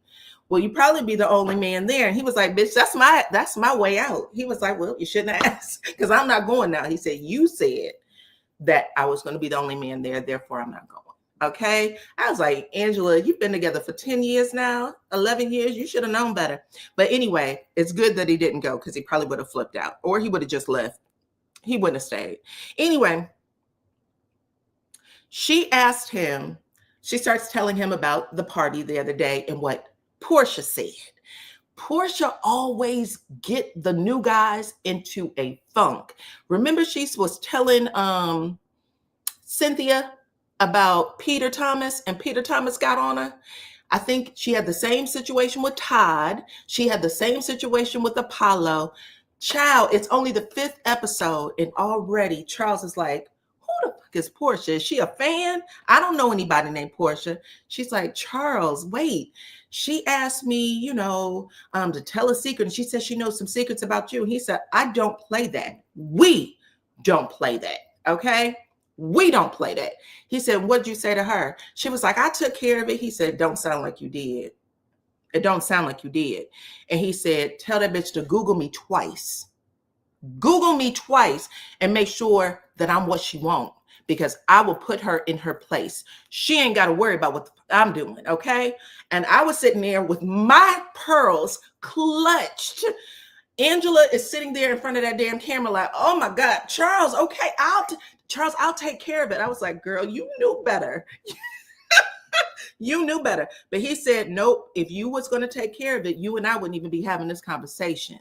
well, you probably be the only man there. And he was like, bitch, that's my way out. He was like, well, you shouldn't ask, because I'm not going now. He said, you said that I was going to be the only man there, therefore I'm not going. Okay. I was like, Angela, you've been together for 10 years now, 11 years. You should have known better. But anyway, it's good that he didn't go, because he probably would have flipped out, or he would have just left. He wouldn't have stayed. Anyway, she starts telling him about the party the other day and what Porsha said. Porsha always get the new guys into a funk. Remember, she was telling Cynthia about Peter Thomas, and Peter Thomas got on her. I think she had the same situation with Todd. She had the same situation with Apollo. Child, it's only the 5th episode, and already Charles is like, who the fuck is Porsha? Is she a fan? I don't know anybody named Porsha. She's like, Charles, wait. She asked me, to tell a secret, and she said she knows some secrets about you. And he said, I don't play that. We don't play that. Okay. We don't play that. He said, what'd you say to her? She was like, I took care of it. He said, don't sound like you did. It don't sound like you did. And he said, tell that bitch to Google me twice. Google me twice and make sure that I'm what she wants, because I will put her in her place. She ain't got to worry about what I'm doing. Okay. And I was sitting there with my pearls clutched. Angela is sitting there in front of that damn camera like, oh my God, Charles, okay, I'll take care of it. I was like, girl, you knew better. You knew better. But he said, nope, if you was going to take care of it, you and I wouldn't even be having this conversation.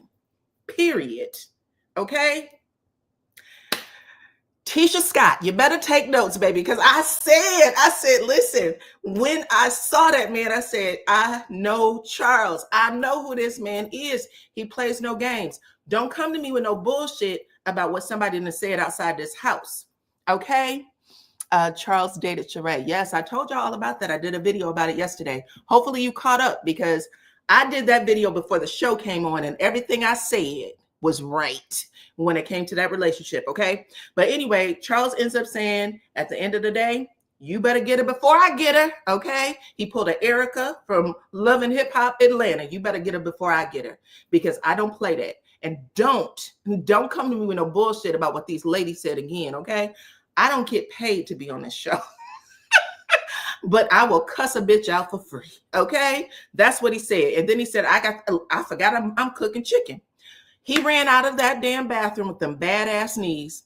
Period. Okay? Tisha Scott, you better take notes, baby, because I said, listen, when I saw that man, I said, I know Charles. I know who this man is. He plays no games. Don't come to me with no bullshit about what somebody done said outside this house. Okay? Charles dated Sheree. Yes, I told y'all all about that. I did a video about it yesterday. Hopefully you caught up, because I did that video before the show came on, and everything I said was right when it came to that relationship. Okay. But anyway, Charles ends up saying at the end of the day, you better get her before I get her. Okay. He pulled an Erica from Love and Hip Hop Atlanta. You better get her before I get her, because I don't play that. And don't come to me with no bullshit about what these ladies said again. Okay. I don't get paid to be on this show, but I will cuss a bitch out for free. Okay. That's what he said. And then he said, I forgot I'm cooking chicken. He ran out of that damn bathroom with them badass knees,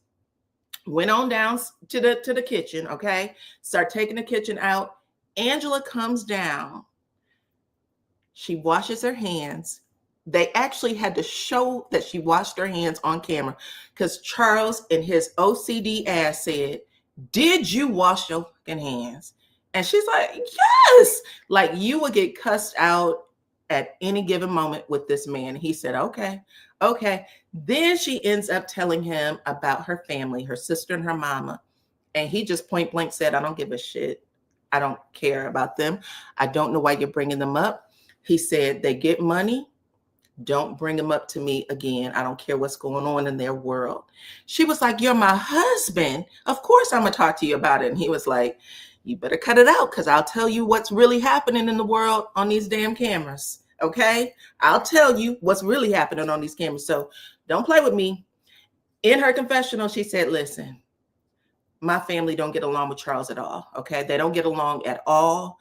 went on down to the kitchen, okay? Start taking the kitchen out. Angela comes down. She washes her hands. They actually had to show that she washed her hands on camera because Charles in his OCD ass said, "Did you wash your fucking hands?" And she's like, "Yes." Like, you would get cussed out at any given moment with this man. He said, "Okay, okay." Then she ends up telling him about her family, her sister and her mama. And he just point blank said, "I don't give a shit. I don't care about them. I don't know why you're bringing them up." He said, "They get money. Don't bring them up to me again. I don't care what's going on in their world." She was like, "You're my husband. Of course I'm going to talk to you about it." And he was like, "You better cut it out because I'll tell you what's really happening in the world on these damn cameras. Okay? I'll tell you what's really happening on these cameras. So don't play with me." In her confessional, she said, "Listen, my family don't get along with Charles at all. Okay? They don't get along at all.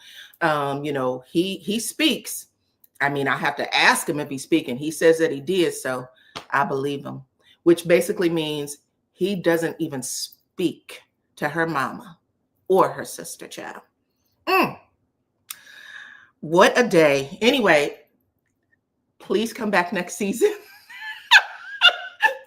He speaks. I mean, I have to ask him if he's speaking. He says that he did, so I believe him," which basically means he doesn't even speak to her mama or her sister, child. What a day. Anyway, please come back next season.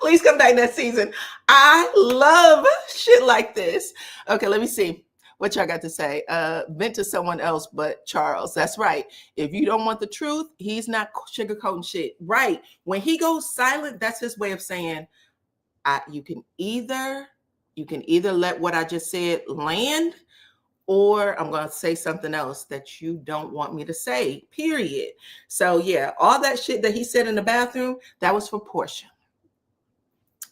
Please come back next season. I love shit like this. Okay, let me see what y'all got to say. Vent to someone else but Charles. That's right. If you don't want the truth, he's not sugarcoating shit. Right. When he goes silent, that's his way of saying, you can either let what I just said land, or I'm going to say something else that you don't want me to say, period. So yeah, all that shit that he said in the bathroom, that was for Porsha.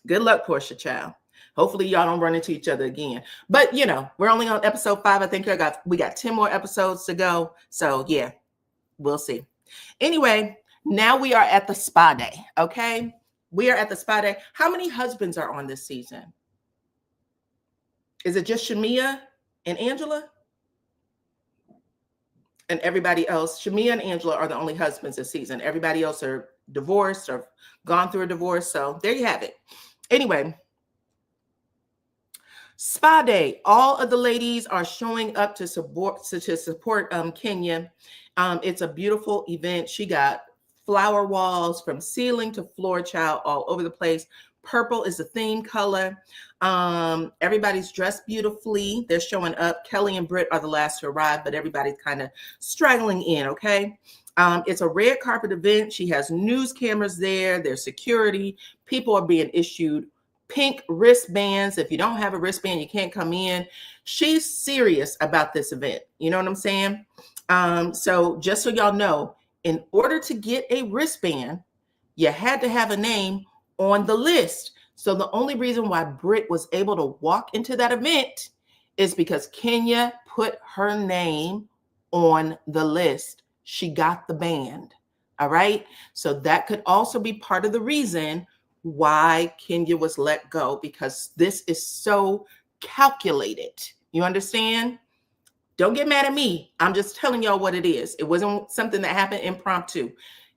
Good luck, Porsha, child. Hopefully y'all don't run into each other again. But we're only on episode 5. I think we got 10 more episodes to go. So yeah, we'll see. Anyway, now we are at the spa day. Okay. We are at the spa day. How many husbands are on this season? Is it just Shamia and Angela? And everybody else, Shamia and Angela are the only husbands this season. Everybody else are divorced or gone through a divorce. So there you have it. Anyway, spa day. All of the ladies are showing up to support Kenya. It's a beautiful event. She got flower walls from ceiling to floor, child, all over the place. Purple is the theme color. Everybody's dressed beautifully. They're showing up. Kelly and Britt are the last to arrive, but everybody's kind of straggling in, okay? It's a red carpet event. She has news cameras there. There's security. People are being issued pink wristbands. If you don't have a wristband, you can't come in. She's serious about this event. You know what I'm saying? So just so y'all know, in order to get a wristband, you had to have a name on the list. So the only reason why Britt was able to walk into that event is because Kenya put her name on the list. She got the band. All right. So that could also be part of the reason why Kenya was let go, because this is so calculated. You understand? Don't get mad at me. I'm just telling y'all what it is. It wasn't something that happened impromptu.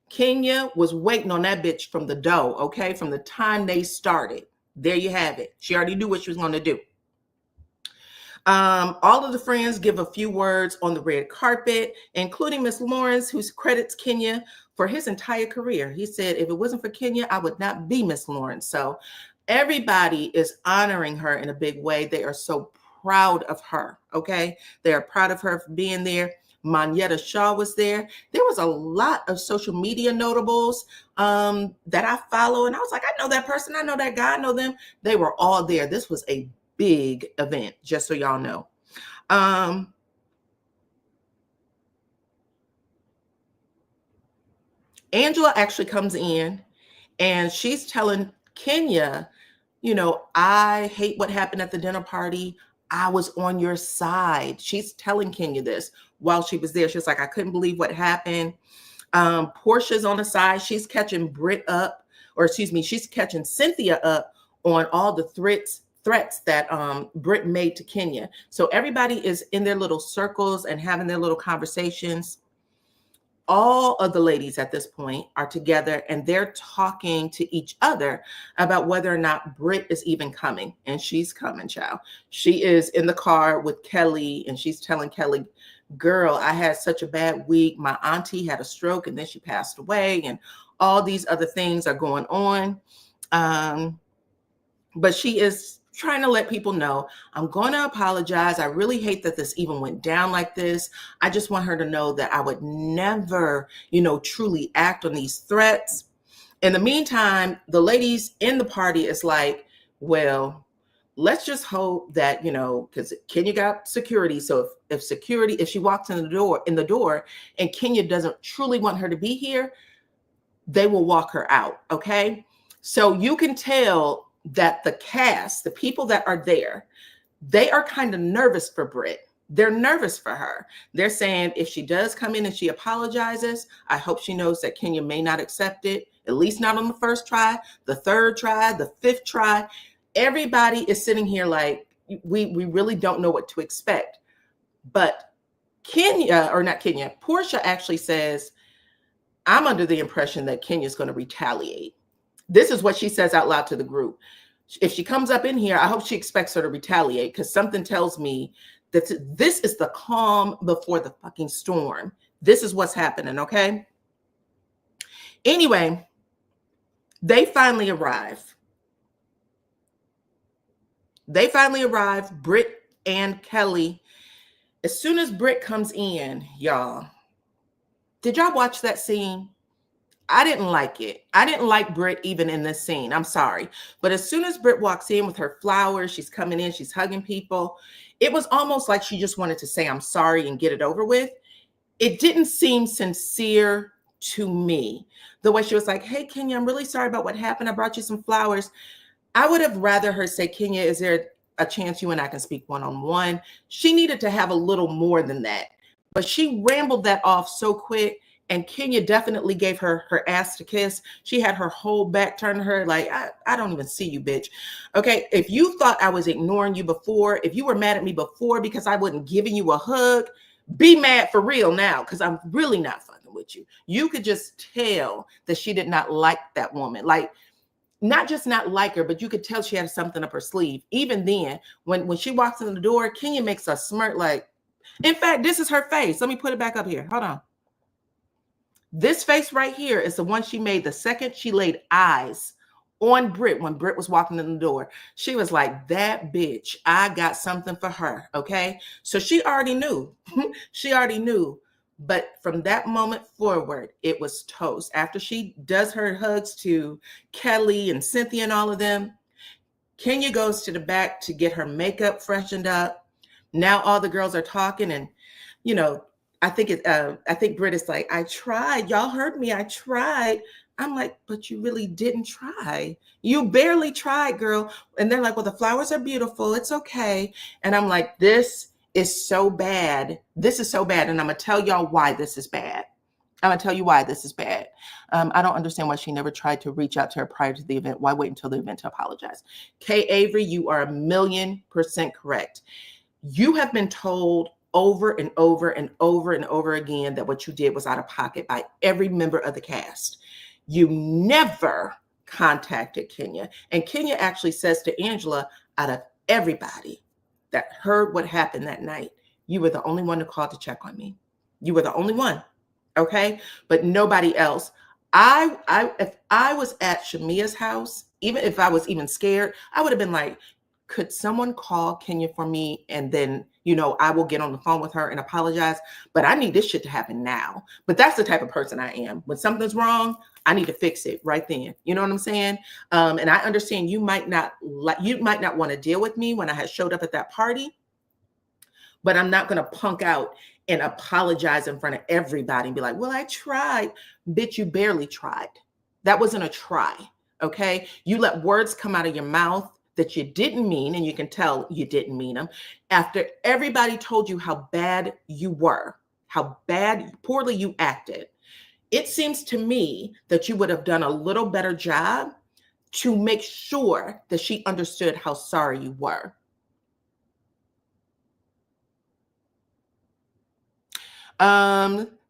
Kenya was waiting on that bitch from the dough, okay? From the time they started. There you have it. She already knew what she was going to do. All of the friends give a few words on the red carpet, including Miss Lawrence, who credits Kenya for his entire career. He said, "If it wasn't for Kenya, I would not be Miss Lawrence." So everybody is honoring her in a big way. They are so proud of her, okay? They are proud of her for being there. Monyetta Shaw was there. There was a lot of social media notables that I follow. And I was like, I know that person. I know that guy. I know them. They were all there. This was a big event, just so y'all know. Angela actually comes in and she's telling Kenya, "I hate what happened at the dinner party. I was on your side." She's telling Kenya this while she was there. She's like, "I couldn't believe what happened." Porsha's on the side. She's catching Britt up, or excuse me, she's catching Cynthia up on all the threats that Britt made to Kenya. So everybody is in their little circles and having their little conversations. All of the ladies at this point are together and they're talking to each other about whether or not Britt is even coming. And she's coming, child. She is in the car with Kelly and she's telling Kelly, girl, I had such a bad week. My auntie had a stroke and then she passed away, and all these other things are going on. But she is trying to let people know, I'm going to apologize. I really hate that this even went down like this. I just want her to know that I would never, truly act on these threats. In the meantime, the ladies in the party is like, well, let's just hope that, because Kenya got security. So if she walks in the door and Kenya doesn't truly want her to be here, they will walk her out. Okay. So you can tell that the cast, the people that are there, they are kind of nervous for Britt. They're nervous for her. They're saying if she does come in and she apologizes, I hope she knows that Kenya may not accept it, at least not on the first try, the third try, the fifth try. Everybody is sitting here like, we really don't know what to expect. But Porsha actually says, I'm under the impression that Kenya's going to retaliate. This is what she says out loud to the group. If she comes up in here, I hope she expects her to retaliate, because something tells me that this is the calm before the fucking storm. This is what's happening, okay? Anyway, they finally arrive. Britt and Kelly. As soon as Britt comes in, y'all, did y'all watch that scene? I didn't like it. I didn't like Britt even in this scene. I'm sorry. But as soon as Britt walks in with her flowers, she's coming in, she's hugging people. It was almost like she just wanted to say, I'm sorry, and get it over with. It didn't seem sincere to me. The way she was like, hey, Kenya, I'm really sorry about what happened. I brought you some flowers. I would have rather her say, Kenya, is there a chance you and I can speak one-on-one? She needed to have a little more than that. But she rambled that off so quick. And Kenya definitely gave her ass to kiss. She had her whole back turned to her like, I don't even see you, bitch. Okay, if you thought I was ignoring you before, if you were mad at me before because I wasn't giving you a hug, be mad for real now, because I'm really not fucking with you. You could just tell that she did not like that woman. Like, not just not like her, but you could tell she had something up her sleeve. Even then, when she walks in the door, Kenya makes a smirk like, in fact, this is her face. Let me put it back up here. Hold on. This face right here is the one she made the second she laid eyes on Britt when Britt was walking in the door. She was like, that bitch, I got something for her, okay? So she already knew. She already knew. But from that moment forward, it was toast. After she does her hugs to Kelly and Cynthia and all of them, Kenya goes to the back to get her makeup freshened up. Now all the girls are talking, and, I think Britt is like, I tried. Y'all heard me. I tried. I'm like, but you really didn't try. You barely tried, girl. And they're like, well, the flowers are beautiful. It's okay. And I'm like, this is so bad. This is so bad. And I'm going to tell y'all why this is bad. I'm going to tell you why this is bad. I don't understand why she never tried to reach out to her prior to the event. Why wait until the event to apologize? Kay Avery, you are 1,000,000% correct. You have been told over and over and over and over again that what you did was out of pocket by every member of the cast. You never contacted Kenya. And Kenya actually says to Angela, out of everybody that heard what happened that night, you were the only one who called to check on me. You were the only one. Okay. But nobody else. If I was at Shamia's house, even if I was even scared, I would have been like, could someone call Kenya for me? And then, I will get on the phone with her and apologize. But I need this shit to happen now. But that's the type of person I am. When something's wrong, I need to fix it right then. You know what I'm saying? And I understand you might not want to deal with me when I had showed up at that party. But I'm not going to punk out and apologize in front of everybody and be like, well, I tried. Bitch, you barely tried. That wasn't a try. Okay. You let words come out of your mouth that you didn't mean, and you can tell you didn't mean them, after everybody told you how bad you were, how poorly you acted. It seems to me that you would have done a little better job to make sure that she understood how sorry you were.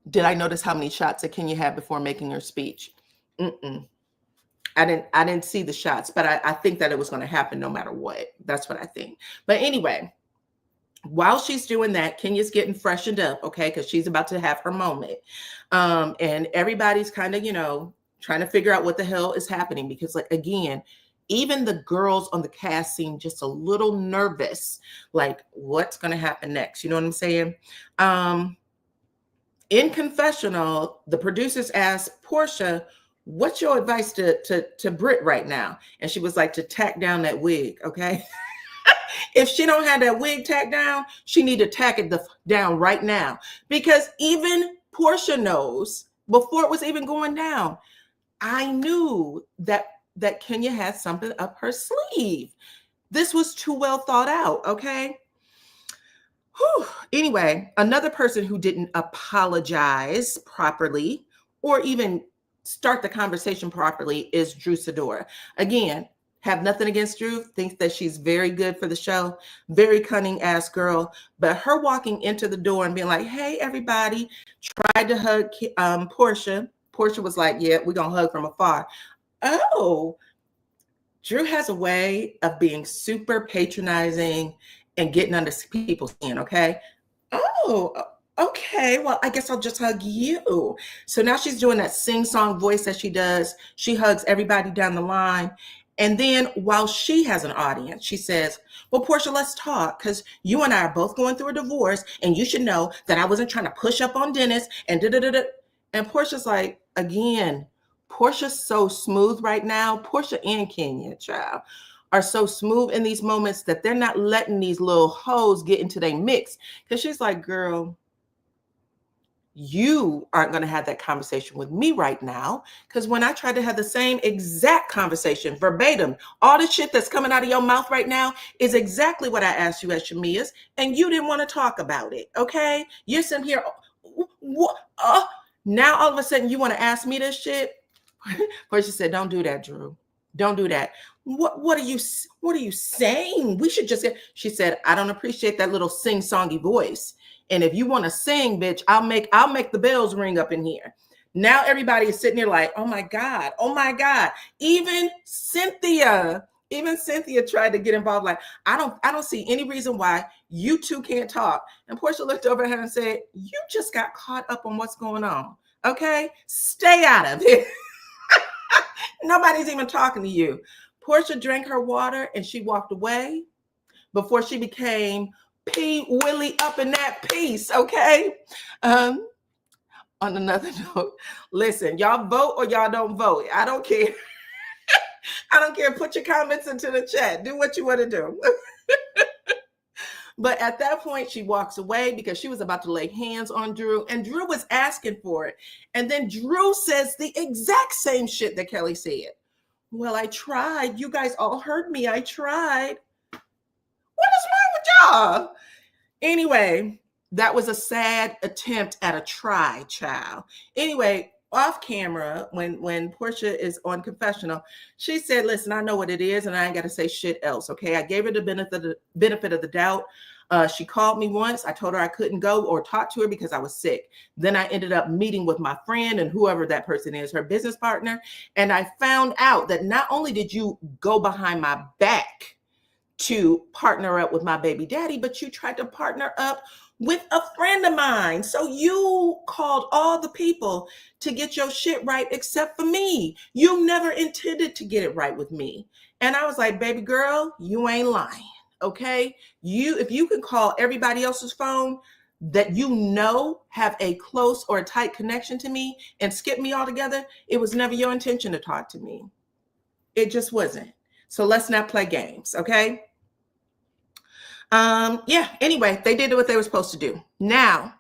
Did I notice how many shots that Kenya had before making her speech? I didn't see the shots, but I think that it was going to happen no matter what. That's what I think. But anyway, While she's doing that, Kenya's getting freshened up, okay, because she's about to have her moment. And everybody's kind of, trying to figure out what the hell is happening because, like, again, even the girls on the cast seem just a little nervous, like, what's going to happen next? You know what I'm saying? In confessional, the producers asked Porsha, what's your advice to Britt right now? And she was like, to tack down that wig, okay? If she don't have that wig tacked down, she need to tack it down right now. Because even Porsha knows, before it was even going down, I knew that Kenya had something up her sleeve. This was too well thought out, okay? Whew. Anyway, another person who didn't apologize properly or even start the conversation properly is Drew Sidora. Again, have nothing against Drew, thinks that she's very good for the show, very cunning ass girl, but her walking into the door and being like, hey, everybody, tried to hug Porsha. Porsha was like, yeah, we're going to hug from afar. Oh, Drew has a way of being super patronizing and getting under people's skin, okay? Oh, okay, well, I guess I'll just hug you. So now she's doing that sing-song voice that she does. She hugs everybody down the line. And then while she has an audience, she says, well, Porsha, let's talk because you and I are both going through a divorce and you should know that I wasn't trying to push up on Dennis and da-da-da-da. And Porsha's like, again, Porsha's so smooth right now. Porsha and Kenya, child, are so smooth in these moments that they're not letting these little hoes get into their mix. Because she's like, girl, you aren't going to have that conversation with me right now. Because when I tried to have the same exact conversation, verbatim, all the shit that's coming out of your mouth right now is exactly what I asked you at Shamia's, and you didn't want to talk about it, okay? You're sitting here, now all of a sudden you want to ask me this shit? Porsha said, don't do that, Drew. Don't do that. What are you saying? We should just get, she said, I don't appreciate that little sing-songy voice. And if you want to sing, bitch, I'll make the bells ring up in here. Now everybody is sitting there like, oh my God, oh my God. Even Cynthia tried to get involved. Like, I don't see any reason why you two can't talk. And Porsha looked over at her and said, you just got caught up on what's going on. Okay, stay out of it. Nobody's even talking to you. Porsha drank her water and she walked away before she became P. Willie up in that piece, okay? On another note, listen, y'all vote or y'all don't vote. I don't care. I don't care. Put your comments into the chat. Do what you want to do. But at that point, she walks away because she was about to lay hands on Drew, and Drew was asking for it. And then Drew says the exact same shit that Kelly said. Well, I tried. You guys all heard me. I tried. What is wrong with y'all? Anyway, that was a sad attempt at a try, child. Anyway, off camera, when Porsha is on confessional, she said, listen, I know what it is and I ain't got to say shit else, okay? I gave her the benefit of the doubt. She called me once. I told her I couldn't go or talk to her because I was sick. Then I ended up meeting with my friend and whoever that person is, her business partner. And I found out that not only did you go behind my back to partner up with my baby daddy, but you tried to partner up with a friend of mine. So you called all the people to get your shit right except for me. You never intended to get it right with me. And I was like, baby girl, you ain't lying, okay? If you can call everybody else's phone that you know have a close or a tight connection to me and skip me altogether, it was never your intention to talk to me. It just wasn't. So let's not play games, okay? Yeah, anyway, they did what they were supposed to do. Now,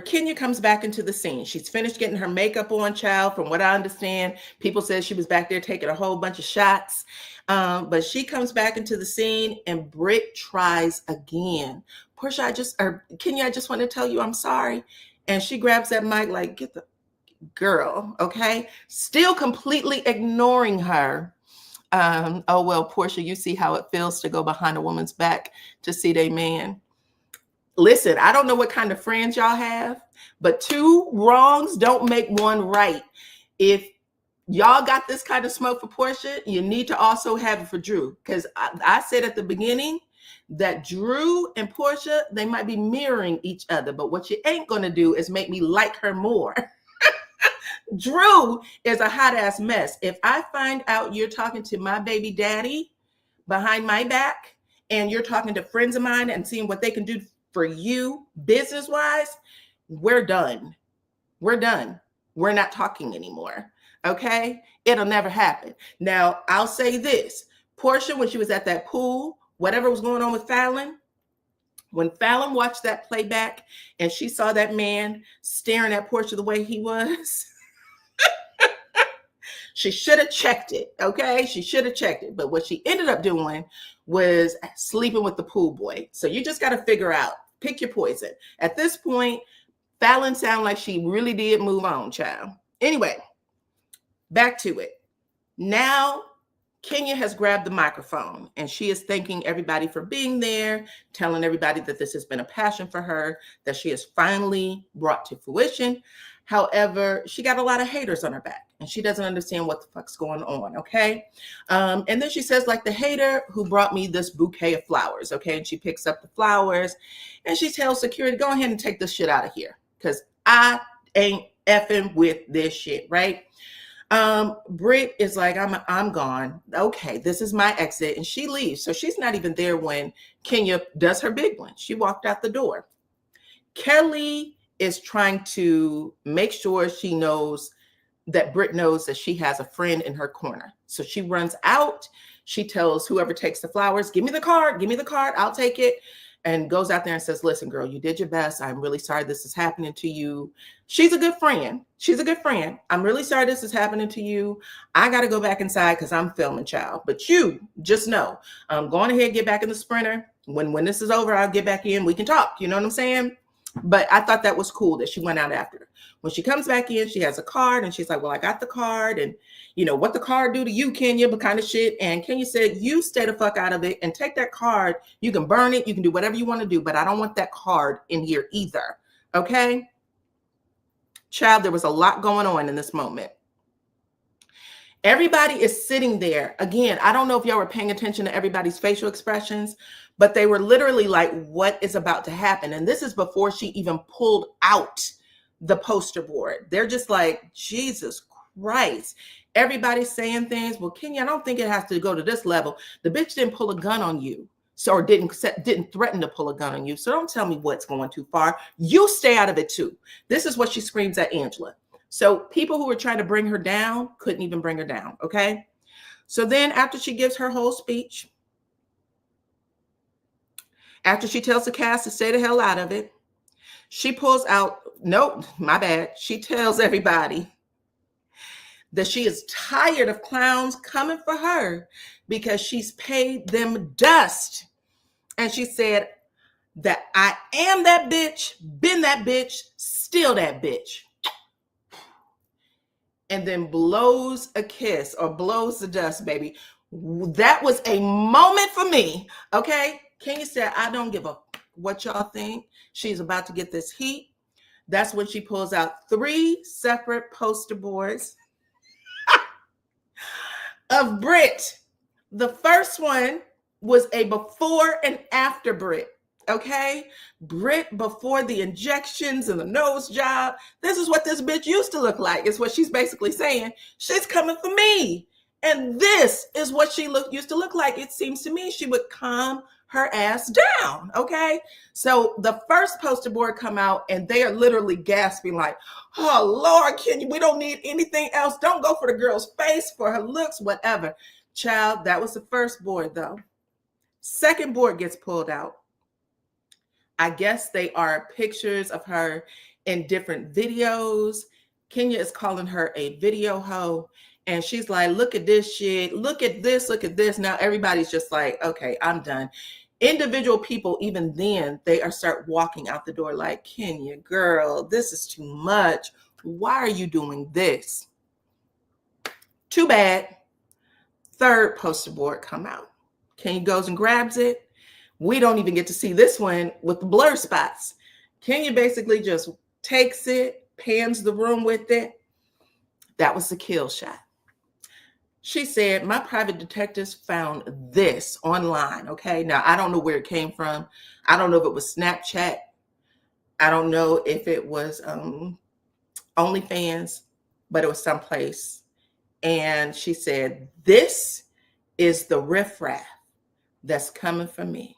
Kenya comes back into the scene. She's finished getting her makeup on, child. From what I understand, people said she was back there taking a whole bunch of shots. But she comes back into the scene and Britt tries again. Kenya, I just want to tell you I'm sorry. And she grabs that mic like, get the girl, okay? Still completely ignoring her. Oh, well, Porsha, you see how it feels to go behind a woman's back to see their man. Listen, I don't know what kind of friends y'all have, but two wrongs don't make one right. If y'all got this kind of smoke for Porsha, you need to also have it for Drew. Because I said at the beginning that Drew and Porsha, they might be mirroring each other, but what you ain't gonna do is make me like her more. Drew is a hot ass mess. If I find out you're talking to my baby daddy behind my back and you're talking to friends of mine and seeing what they can do for you business wise, we're done. We're done. We're not talking anymore. Okay? It'll never happen. Now, I'll say this. Porsha, when she was at that pool, whatever was going on with Fallon, when Fallon watched that playback and she saw that man staring at Porsha the way he was, she should have checked it, okay? She should have checked it. But what she ended up doing was sleeping with the pool boy. So you just got to figure out, pick your poison. At this point, Fallon sounded like she really did move on, child. Anyway, back to it. Now, Kenya has grabbed the microphone and she is thanking everybody for being there, telling everybody that this has been a passion for her, that she has finally brought to fruition. However, she got a lot of haters on her back and she doesn't understand what the fuck's going on, okay? And then she says, like the hater who brought me this bouquet of flowers, okay? And she picks up the flowers and she tells security, go ahead and take this shit out of here because I ain't effing with this shit, right? Britt is like, I'm gone. Okay, this is my exit. And she leaves. So she's not even there when Kenya does her big one. She walked out the door. Kelly is trying to make sure she knows that Britt knows that she has a friend in her corner. So she runs out. She tells whoever takes the flowers, give me the card, I'll take it. And goes out there and says, listen, girl, you did your best. I'm really sorry this is happening to you. She's a good friend. I'm really sorry this is happening to you. I got to go back inside because I'm filming, child. But you just know, I'm going ahead, get back in the Sprinter. When this is over, I'll get back in. We can talk. You know what I'm saying? But I thought that was cool that she went out after her. When she comes back in, she has a card and she's like, well, I got the card. And you know, what the card do to you, Kenya, but kind of shit. And Kenya said, you stay the fuck out of it and take that card. You can burn it. You can do whatever you want to do, but I don't want that card in here either. Okay? Child, there was a lot going on in this moment. Everybody is sitting there. Again, I don't know if y'all were paying attention to everybody's facial expressions, but they were literally like, what is about to happen? And this is before she even pulled out the poster board. They're just like, Jesus Christ. Everybody's saying things. Well, Kenya, I don't think it has to go to this level. The bitch didn't pull a gun on you. So, or didn't threaten to pull a gun on you. So don't tell me what's going too far. You stay out of it too. This is what she screams at Angela. So people who were trying to bring her down couldn't even bring her down, okay? So then after she gives her whole speech, after she tells the cast to stay the hell out of it, she pulls out, nope, my bad. She tells everybody that she is tired of clowns coming for her because she's paid them dust. And she said that I am that bitch, been that bitch, still that bitch. And then blows a kiss or blows the dust, baby. That was a moment for me, okay? Kenya said, I don't give a what y'all think. She's about to get this heat. That's when she pulls out 3 separate poster boards of Britt. The first one was a before and after Britt. Okay, Britt before the injections and the nose job. This is what this bitch used to look like. Is what she's basically saying. She's coming for me, and this is what she used to look like. It seems to me she would calm her ass down. Okay, so the first poster board come out, and they are literally gasping like, "Oh Lord, we don't need anything else. Don't go for the girl's face, for her looks, whatever." Child, that was the first board though. Second board gets pulled out. I guess they are pictures of her in different videos. Kenya is calling her a video hoe. And she's like, look at this shit. Look at this. Look at this. Now everybody's just like, okay, I'm done. Individual people, even then, they start walking out the door like, Kenya, girl, this is too much. Why are you doing this? Too bad. Third poster board come out. Kenya goes and grabs it. We don't even get to see this one with the blur spots. Kenya basically just takes it, pans the room with it. That was the kill shot. She said, my private detectives found this online. Okay. Now, I don't know where it came from. I don't know if it was Snapchat. I don't know if it was OnlyFans, but it was someplace. And she said, this is the riffraff that's coming for me.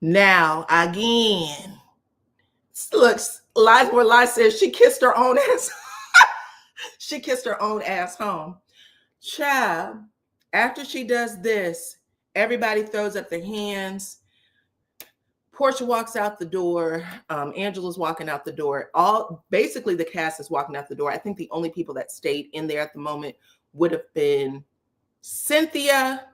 Now, again, looks, lies where lies says she kissed her own ass. She kissed her own ass home. Child, after she does this, everybody throws up their hands. Porsha walks out the door. Angela's walking out the door. Basically the cast is walking out the door. I think the only people that stayed in there at the moment would have been Cynthia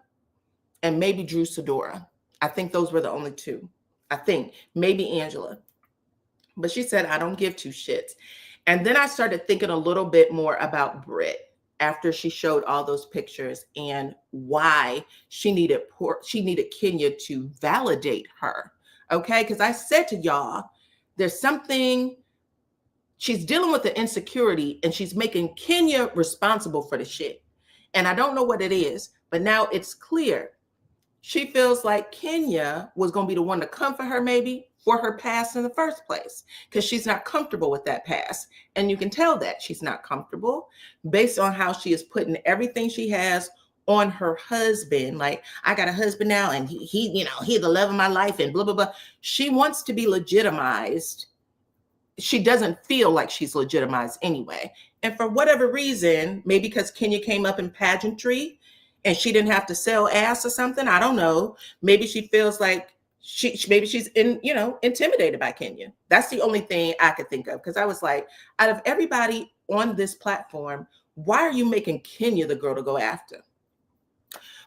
and maybe Drew Sidora. I think those were the only two. I think maybe Angela. But she said, I don't give two shits. And then I started thinking a little bit more about Britt after she showed all those pictures and why she needed Kenya to validate her. Okay, because I said to y'all, there's something, she's dealing with the insecurity and she's making Kenya responsible for the shit. And I don't know what it is, but now it's clear. She feels like Kenya was going to be the one to comfort her maybe for her past in the first place, because she's not comfortable with that past. And you can tell that she's not comfortable based on how she is putting everything she has on her husband. Like, I got a husband now and he he's the love of my life and blah, blah, blah. She wants to be legitimized. She doesn't feel like she's legitimized anyway. And for whatever reason, maybe because Kenya came up in pageantry and she didn't have to sell ass or something. I don't know. Maybe she feels like maybe she's intimidated by Kenya. That's the only thing I could think of. Because I was like, out of everybody on this platform, why are you making Kenya the girl to go after?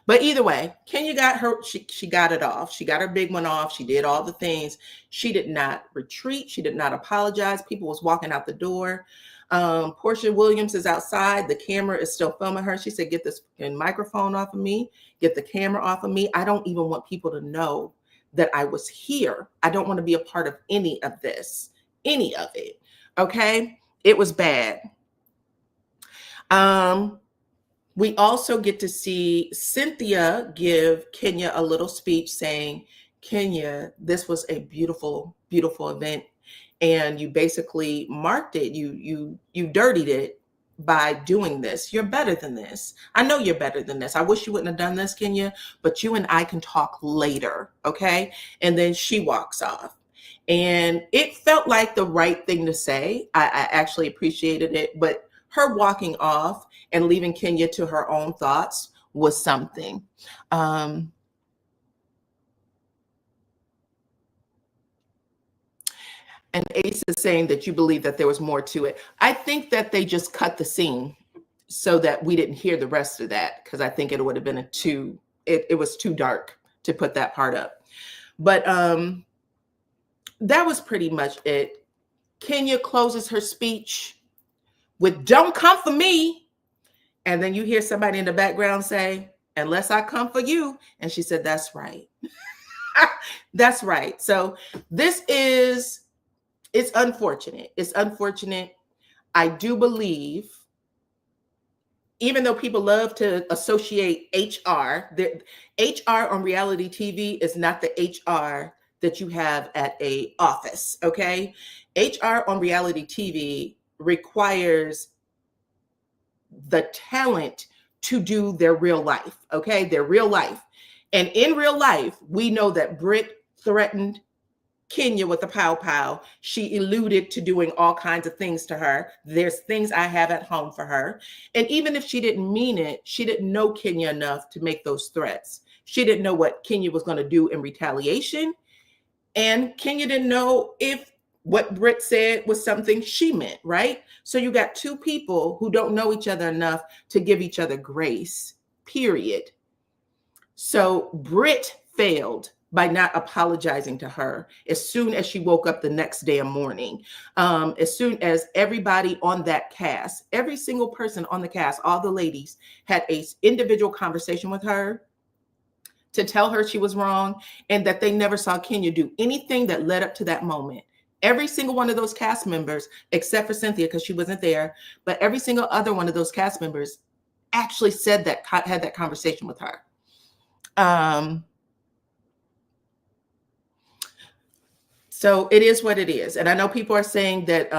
But either way, Kenya got her, she got it off. She got her big one off. She did all the things. She did not retreat. She did not apologize. People was walking out the door. Porsha Williams is outside. The camera is still filming her. She said, get this microphone off of me. Get the camera off of me. I don't even want people to know that I was here. I don't want to be a part of any of this, any of it. Okay. It was bad. We also get to see Cynthia give Kenya a little speech saying, Kenya, this was a beautiful, beautiful event. And you basically marked it. You dirtied it by doing this. You're better than this. I know you're better than this. I wish you wouldn't have done this, Kenya, but you and I can talk later. Okay. And then she walks off. And it felt like the right thing to say. I actually appreciated it, but her walking off and leaving Kenya to her own thoughts was something. And Ace is saying that you believe that there was more to it. I think that they just cut the scene so that we didn't hear the rest of that, because I think it would have been it was too dark to put that part up. But that was pretty much it. Kenya closes her speech with "Don't come for me." And then you hear somebody in the background say, "Unless I come for you." And she said, "That's right." That's right. So it's unfortunate. It's unfortunate. I do believe, even though people love to associate HR, the HR on reality TV is not the HR that you have at a office. Okay. HR on reality TV requires the talent to do their real life. Okay. Their real life. And in real life, we know that Britt threatened Kenya with a pow pow. She alluded to doing all kinds of things to her. There's things I have at home for her. And even if she didn't mean it, she didn't know Kenya enough to make those threats. She didn't know what Kenya was going to do in retaliation. And Kenya didn't know if what Britt said was something she meant, right? So you got two people who don't know each other enough to give each other grace, period. So Britt failed by not apologizing to her as soon as she woke up the next damn morning. As soon as everybody on that cast, every single person on the cast, all the ladies had an individual conversation with her to tell her she was wrong and that they never saw Kenya do anything that led up to that moment. Every single one of those cast members, except for Cynthia, because she wasn't there, but every single other one of those cast members actually said that, had that conversation with her. So it is what it is. And I know people are saying that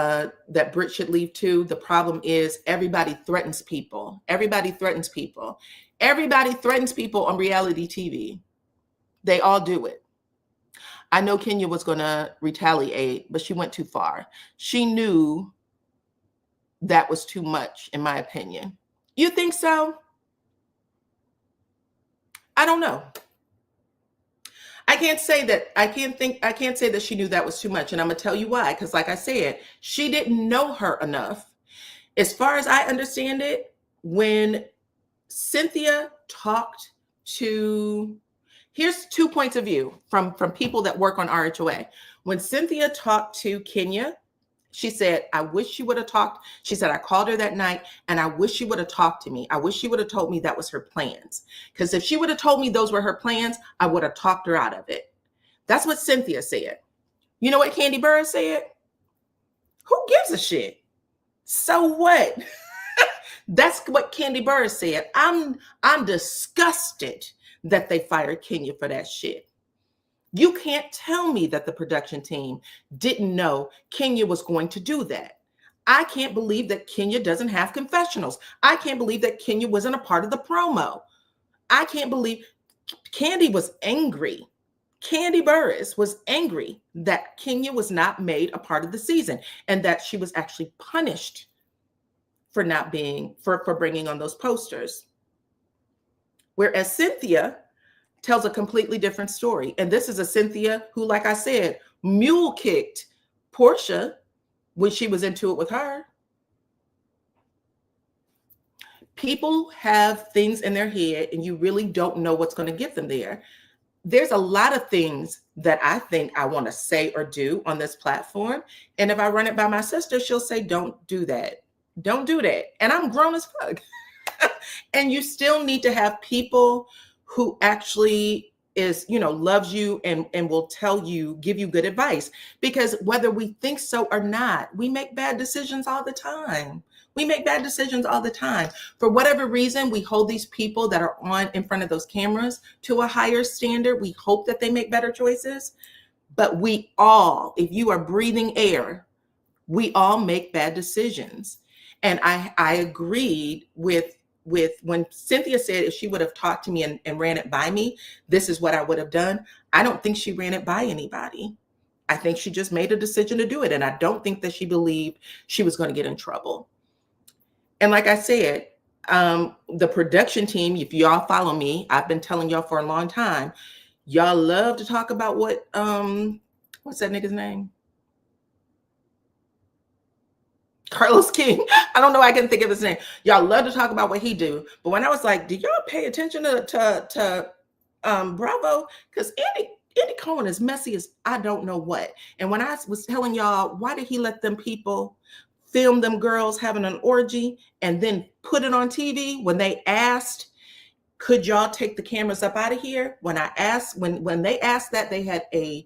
that Britt should leave too. The problem is everybody threatens people. Everybody threatens people. Everybody threatens people on reality TV. They all do it. I know Kenya was going to retaliate, but she went too far. She knew that was too much, in my opinion. You think so? I don't know. I can't say that. I can't say that she knew that was too much. And I'm going to tell you why. Because like I said, she didn't know her enough. As far as I understand it, when Cynthia talked to, here's 2 points of view from people that work on RHOA. When Cynthia talked to Kenya, she said, I wish she would have talked. She said, I called her that night and I wish she would have talked to me. I wish she would have told me that was her plans. Because if she would have told me those were her plans, I would have talked her out of it. That's what Cynthia said. You know what Kandi Burruss said? Who gives a shit? So what? That's what Kandi Burruss said. I'm disgusted that they fired Kenya for that shit. You can't tell me that the production team didn't know Kenya was going to do that. I can't believe that Kenya doesn't have confessionals. I can't believe that Kenya wasn't a part of the promo. I can't believe Kandi was angry. Kandi Burruss was angry that Kenya was not made a part of the season and that she was actually punished for not being, for bringing on those posters. Whereas Cynthia tells a completely different story. And this is a Cynthia who, like I said, mule kicked Porsha when she was into it with her. People have things in their head and you really don't know what's going to get them there. There's a lot of things that I think I want to say or do on this platform. And if I run it by my sister, she'll say, don't do that. Don't do that. And I'm grown as fuck. And you still need to have people who actually is, you know, loves you and will tell you, give you good advice. Because whether we think so or not, we make bad decisions all the time. We make bad decisions all the time. For whatever reason, we hold these people that are on in front of those cameras to a higher standard. We hope that they make better choices. But we all, if you are breathing air, we all make bad decisions. And I agreed with when Cynthia said if she would have talked to me and ran it by me, this is what I would have done. I don't think she ran it by anybody. I think she just made a decision to do it. And I don't think that she believed she was going to get in trouble. And like I said, the production team, if y'all follow me, I've been telling y'all for a long time, y'all love to talk about what, what's that nigga's name? Carlos King. I don't know. I can think of his name. Y'all love to talk about what he do. But when I was like, do y'all pay attention to Bravo? Because Andy Cohen is messy as I don't know what. And when I was telling y'all, why did he let them people film them girls having an orgy and then put it on TV? When they asked, could y'all take the cameras up out of here? When I asked, when they asked that, they had a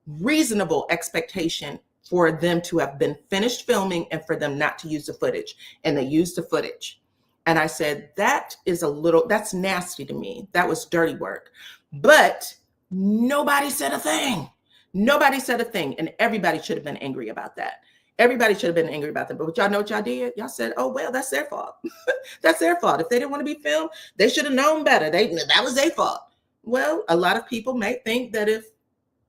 reasonable expectation for them to have been finished filming and for them not to use the footage. And they used the footage. And I said, that's nasty to me. That was dirty work. But nobody said a thing. Nobody said a thing. And everybody should have been angry about that. Everybody should have been angry about that. But y'all know what y'all did? Y'all said, oh, well, that's their fault. That's their fault. If they didn't want to be filmed, they should have known better. That was their fault. Well, a lot of people may think that if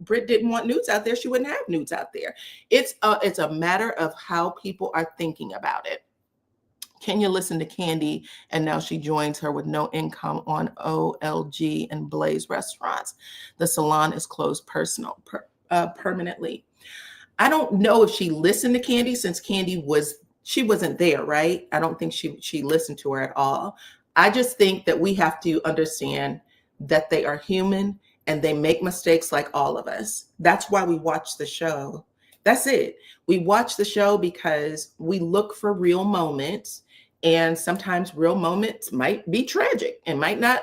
Britt didn't want nudes out there, she wouldn't have nudes out there. It's a matter of how people are thinking about it. Kenya listened to Kandi and now she joins her with no income on OLG and Blaze restaurants. The salon is closed permanently. I don't know if she listened to Kandi since she wasn't there, right? I don't think she listened to her at all. I just think that we have to understand that they are human and they make mistakes like all of us. That's why we watch the show. That's it. We watch the show because we look for real moments, and sometimes real moments might be tragic and might not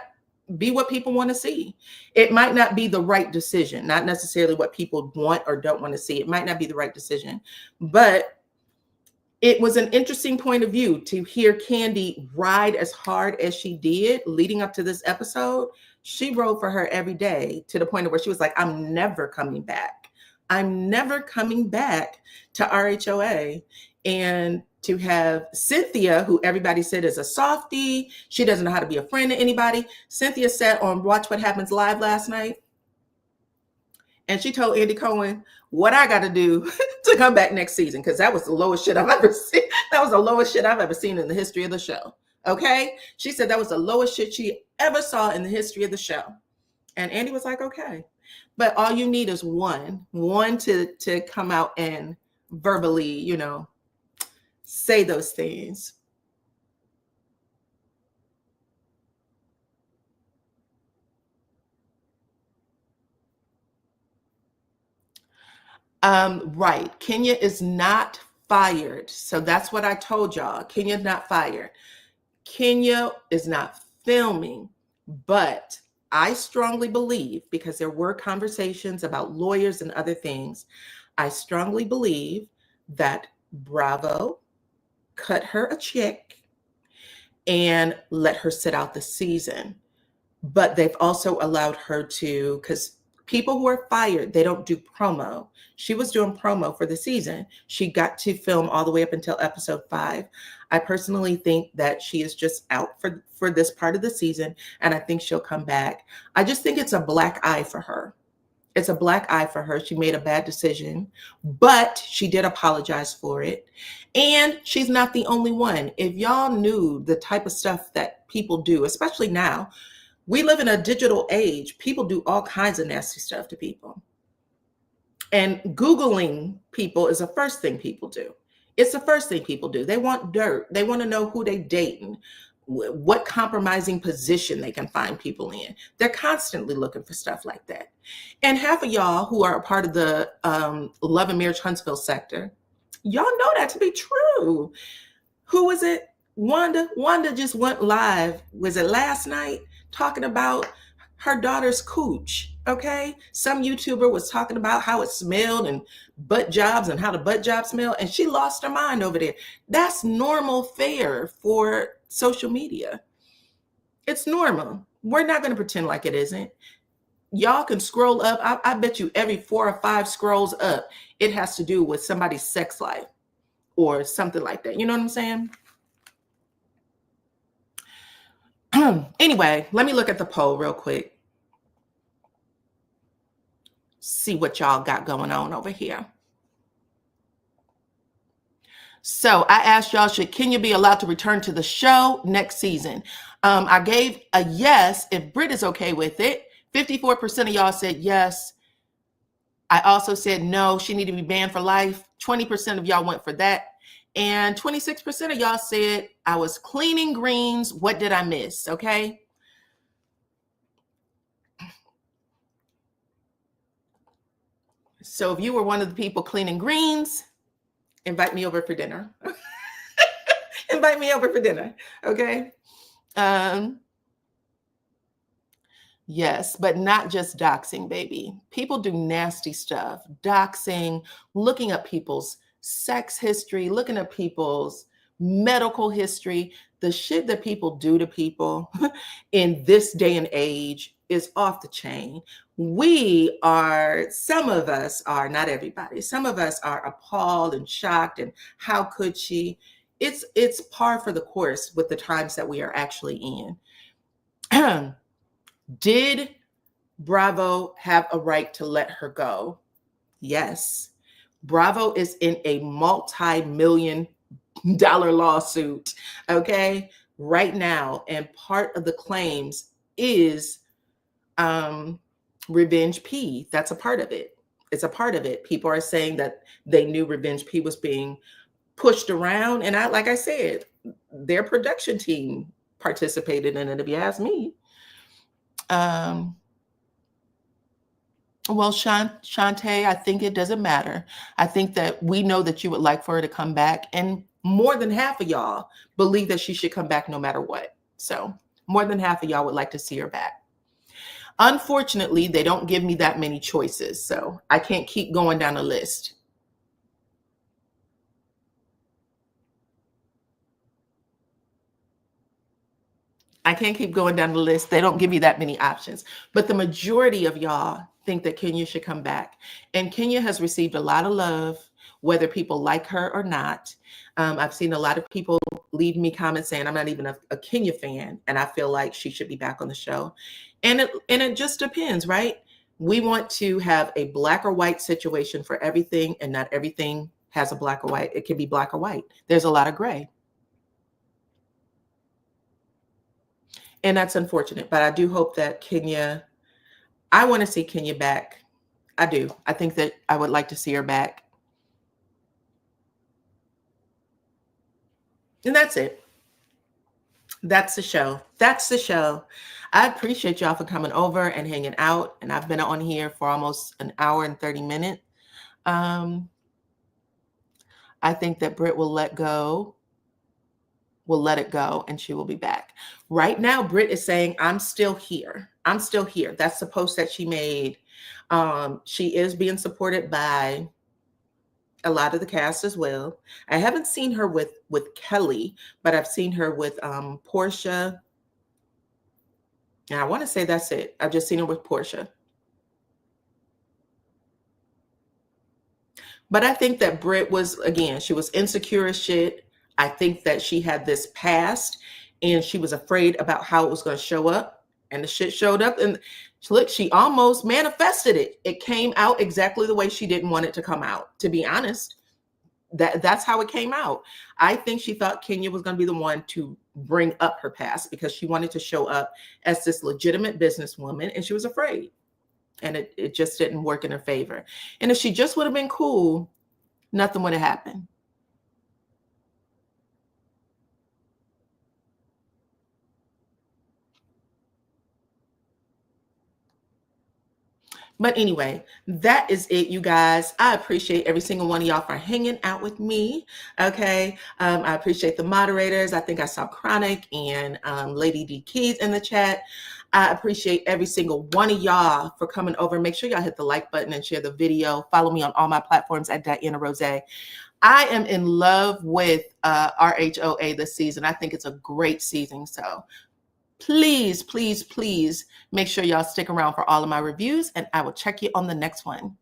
be what people want to see. It might not be the right decision, not necessarily what people want or don't want to see. It might not be the right decision, but it was an interesting point of view to hear Candy ride as hard as she did leading up to this episode. She rode for her every day to the point of where she was like, I'm never coming back. I'm never coming back to RHOA. And to have Cynthia, who everybody said is a softie, she doesn't know how to be a friend to anybody. Cynthia sat on Watch What Happens Live last night, and she told Andy Cohen what I got to do to come back next season, because that was the lowest shit I've ever seen. That was the lowest shit I've ever seen in the history of the show. Okay? She said that was the lowest shit she ever saw in the history of the show. And Andy was like, okay. But all you need is one to come out and verbally, you know, say those things. Right. Kenya is not fired. So that's what I told y'all. Kenya's not fired. Kenya is not filming, but I strongly believe, because there were conversations about lawyers and other things, I strongly believe that Bravo cut her a check and let her sit out the season. But they've also allowed her to, because people who are fired, they don't do promo. She was doing promo for the season. She got to film all the way up until episode 5. I personally think that she is just out for this part of the season, and I think she'll come back. I just think it's a black eye for her. It's a black eye for her. She made a bad decision, but she did apologize for it. And she's not the only one. If y'all knew the type of stuff that people do, especially now, we live in a digital age. People do all kinds of nasty stuff to people. And Googling people is the first thing people do. It's the first thing people do. They want dirt. They want to know who they dating, what compromising position they can find people in. They're constantly looking for stuff like that. And half of y'all who are a part of the Love and Marriage Huntsville sector, y'all know that to be true. Who was it? Wanda just went live, was it last night, talking about her daughter's cooch, okay? Some YouTuber was talking about how it smelled and butt jobs and how the butt jobs smell, and she lost her mind over there. That's normal fare for social media. It's normal. We're not going to pretend like it isn't. Y'all can scroll up. I bet you every 4 or 5 scrolls up, it has to do with somebody's sex life or something like that. You know what I'm saying? Anyway, let me look at the poll real quick. See what y'all got going on over here. So I asked y'all, should Kenya be allowed to return to the show next season? I gave a yes if Britt is okay with it. 54% of y'all said yes. I also said no, she needed to be banned for life. 20% of y'all went for that. And 26% of y'all said, I was cleaning greens. What did I miss? Okay. So if you were one of the people cleaning greens, invite me over for dinner. Invite me over for dinner. Okay. Yes, but not just doxing, baby. People do nasty stuff. Doxing, looking up people's sex history, looking at people's medical history. The shit that people do to people in this day and age is off the chain. Some of us are, not everybody, some of us are appalled and shocked, and how could she? It's par for the course with the times that we are actually in. Did Bravo have a right to let her go? Yes. Bravo is in a multi-million-dollar lawsuit, okay, right now. And part of the claims is Revenge P. That's a part of it. It's a part of it. People are saying that they knew Revenge P was being pushed around. And like I said, their production team participated in it, if you ask me. Well, Shantae, I think it doesn't matter. I think that we know that you would like for her to come back, and more than half of y'all believe that she should come back no matter what. So more than half of y'all would like to see her back. Unfortunately, they don't give me that many choices, so I can't keep going down the list. I can't keep going down the list. They don't give you that many options. But the majority of y'all think that Kenya should come back. And Kenya has received a lot of love, whether people like her or not. I've seen a lot of people leave me comments saying I'm not even a Kenya fan, and I feel like she should be back on the show. And it just depends, right? We want to have a black or white situation for everything, and not everything has a black or white. It can be black or white. There's a lot of gray. And that's unfortunate, but I do hope that Kenya, I want to see Kenya back. I do. I think that I would like to see her back. And that's it. That's the show. That's the show. I appreciate y'all for coming over and hanging out. And I've been on here for almost an hour and 30 minutes. I think that Britt will let go. Will let it go, and she will be back. Right now, Britt is saying, I'm still here. I'm still here. That's the post that she made. She is being supported by a lot of the cast as well. I haven't seen her with Kelly, but I've seen her with Porsha. And I want to say that's it. I've just seen her with Porsha. But I think that Britt was, again, she was insecure as shit. I think that she had this past and she was afraid about how it was going to show up, and the shit showed up, and look, she almost manifested it. It came out exactly the way she didn't want it to come out, to be honest. That's how it came out. I think she thought Kenya was going to be the one to bring up her past because she wanted to show up as this legitimate businesswoman, and she was afraid, and it just didn't work in her favor. And if she just would have been cool, nothing would have happened. But anyway, that is it, you guys. I appreciate every single one of y'all for hanging out with me. Okay. I appreciate the moderators. I think I saw Chronic and Lady D Keys in the chat. I appreciate every single one of y'all for coming over. Make sure y'all hit the like button and share the video. Follow me on all my platforms at DYANAROZAY. I am in love with RHOA this season. I think it's a great season. So please, please, please make sure y'all stick around for all of my reviews, and I will check you on the next one.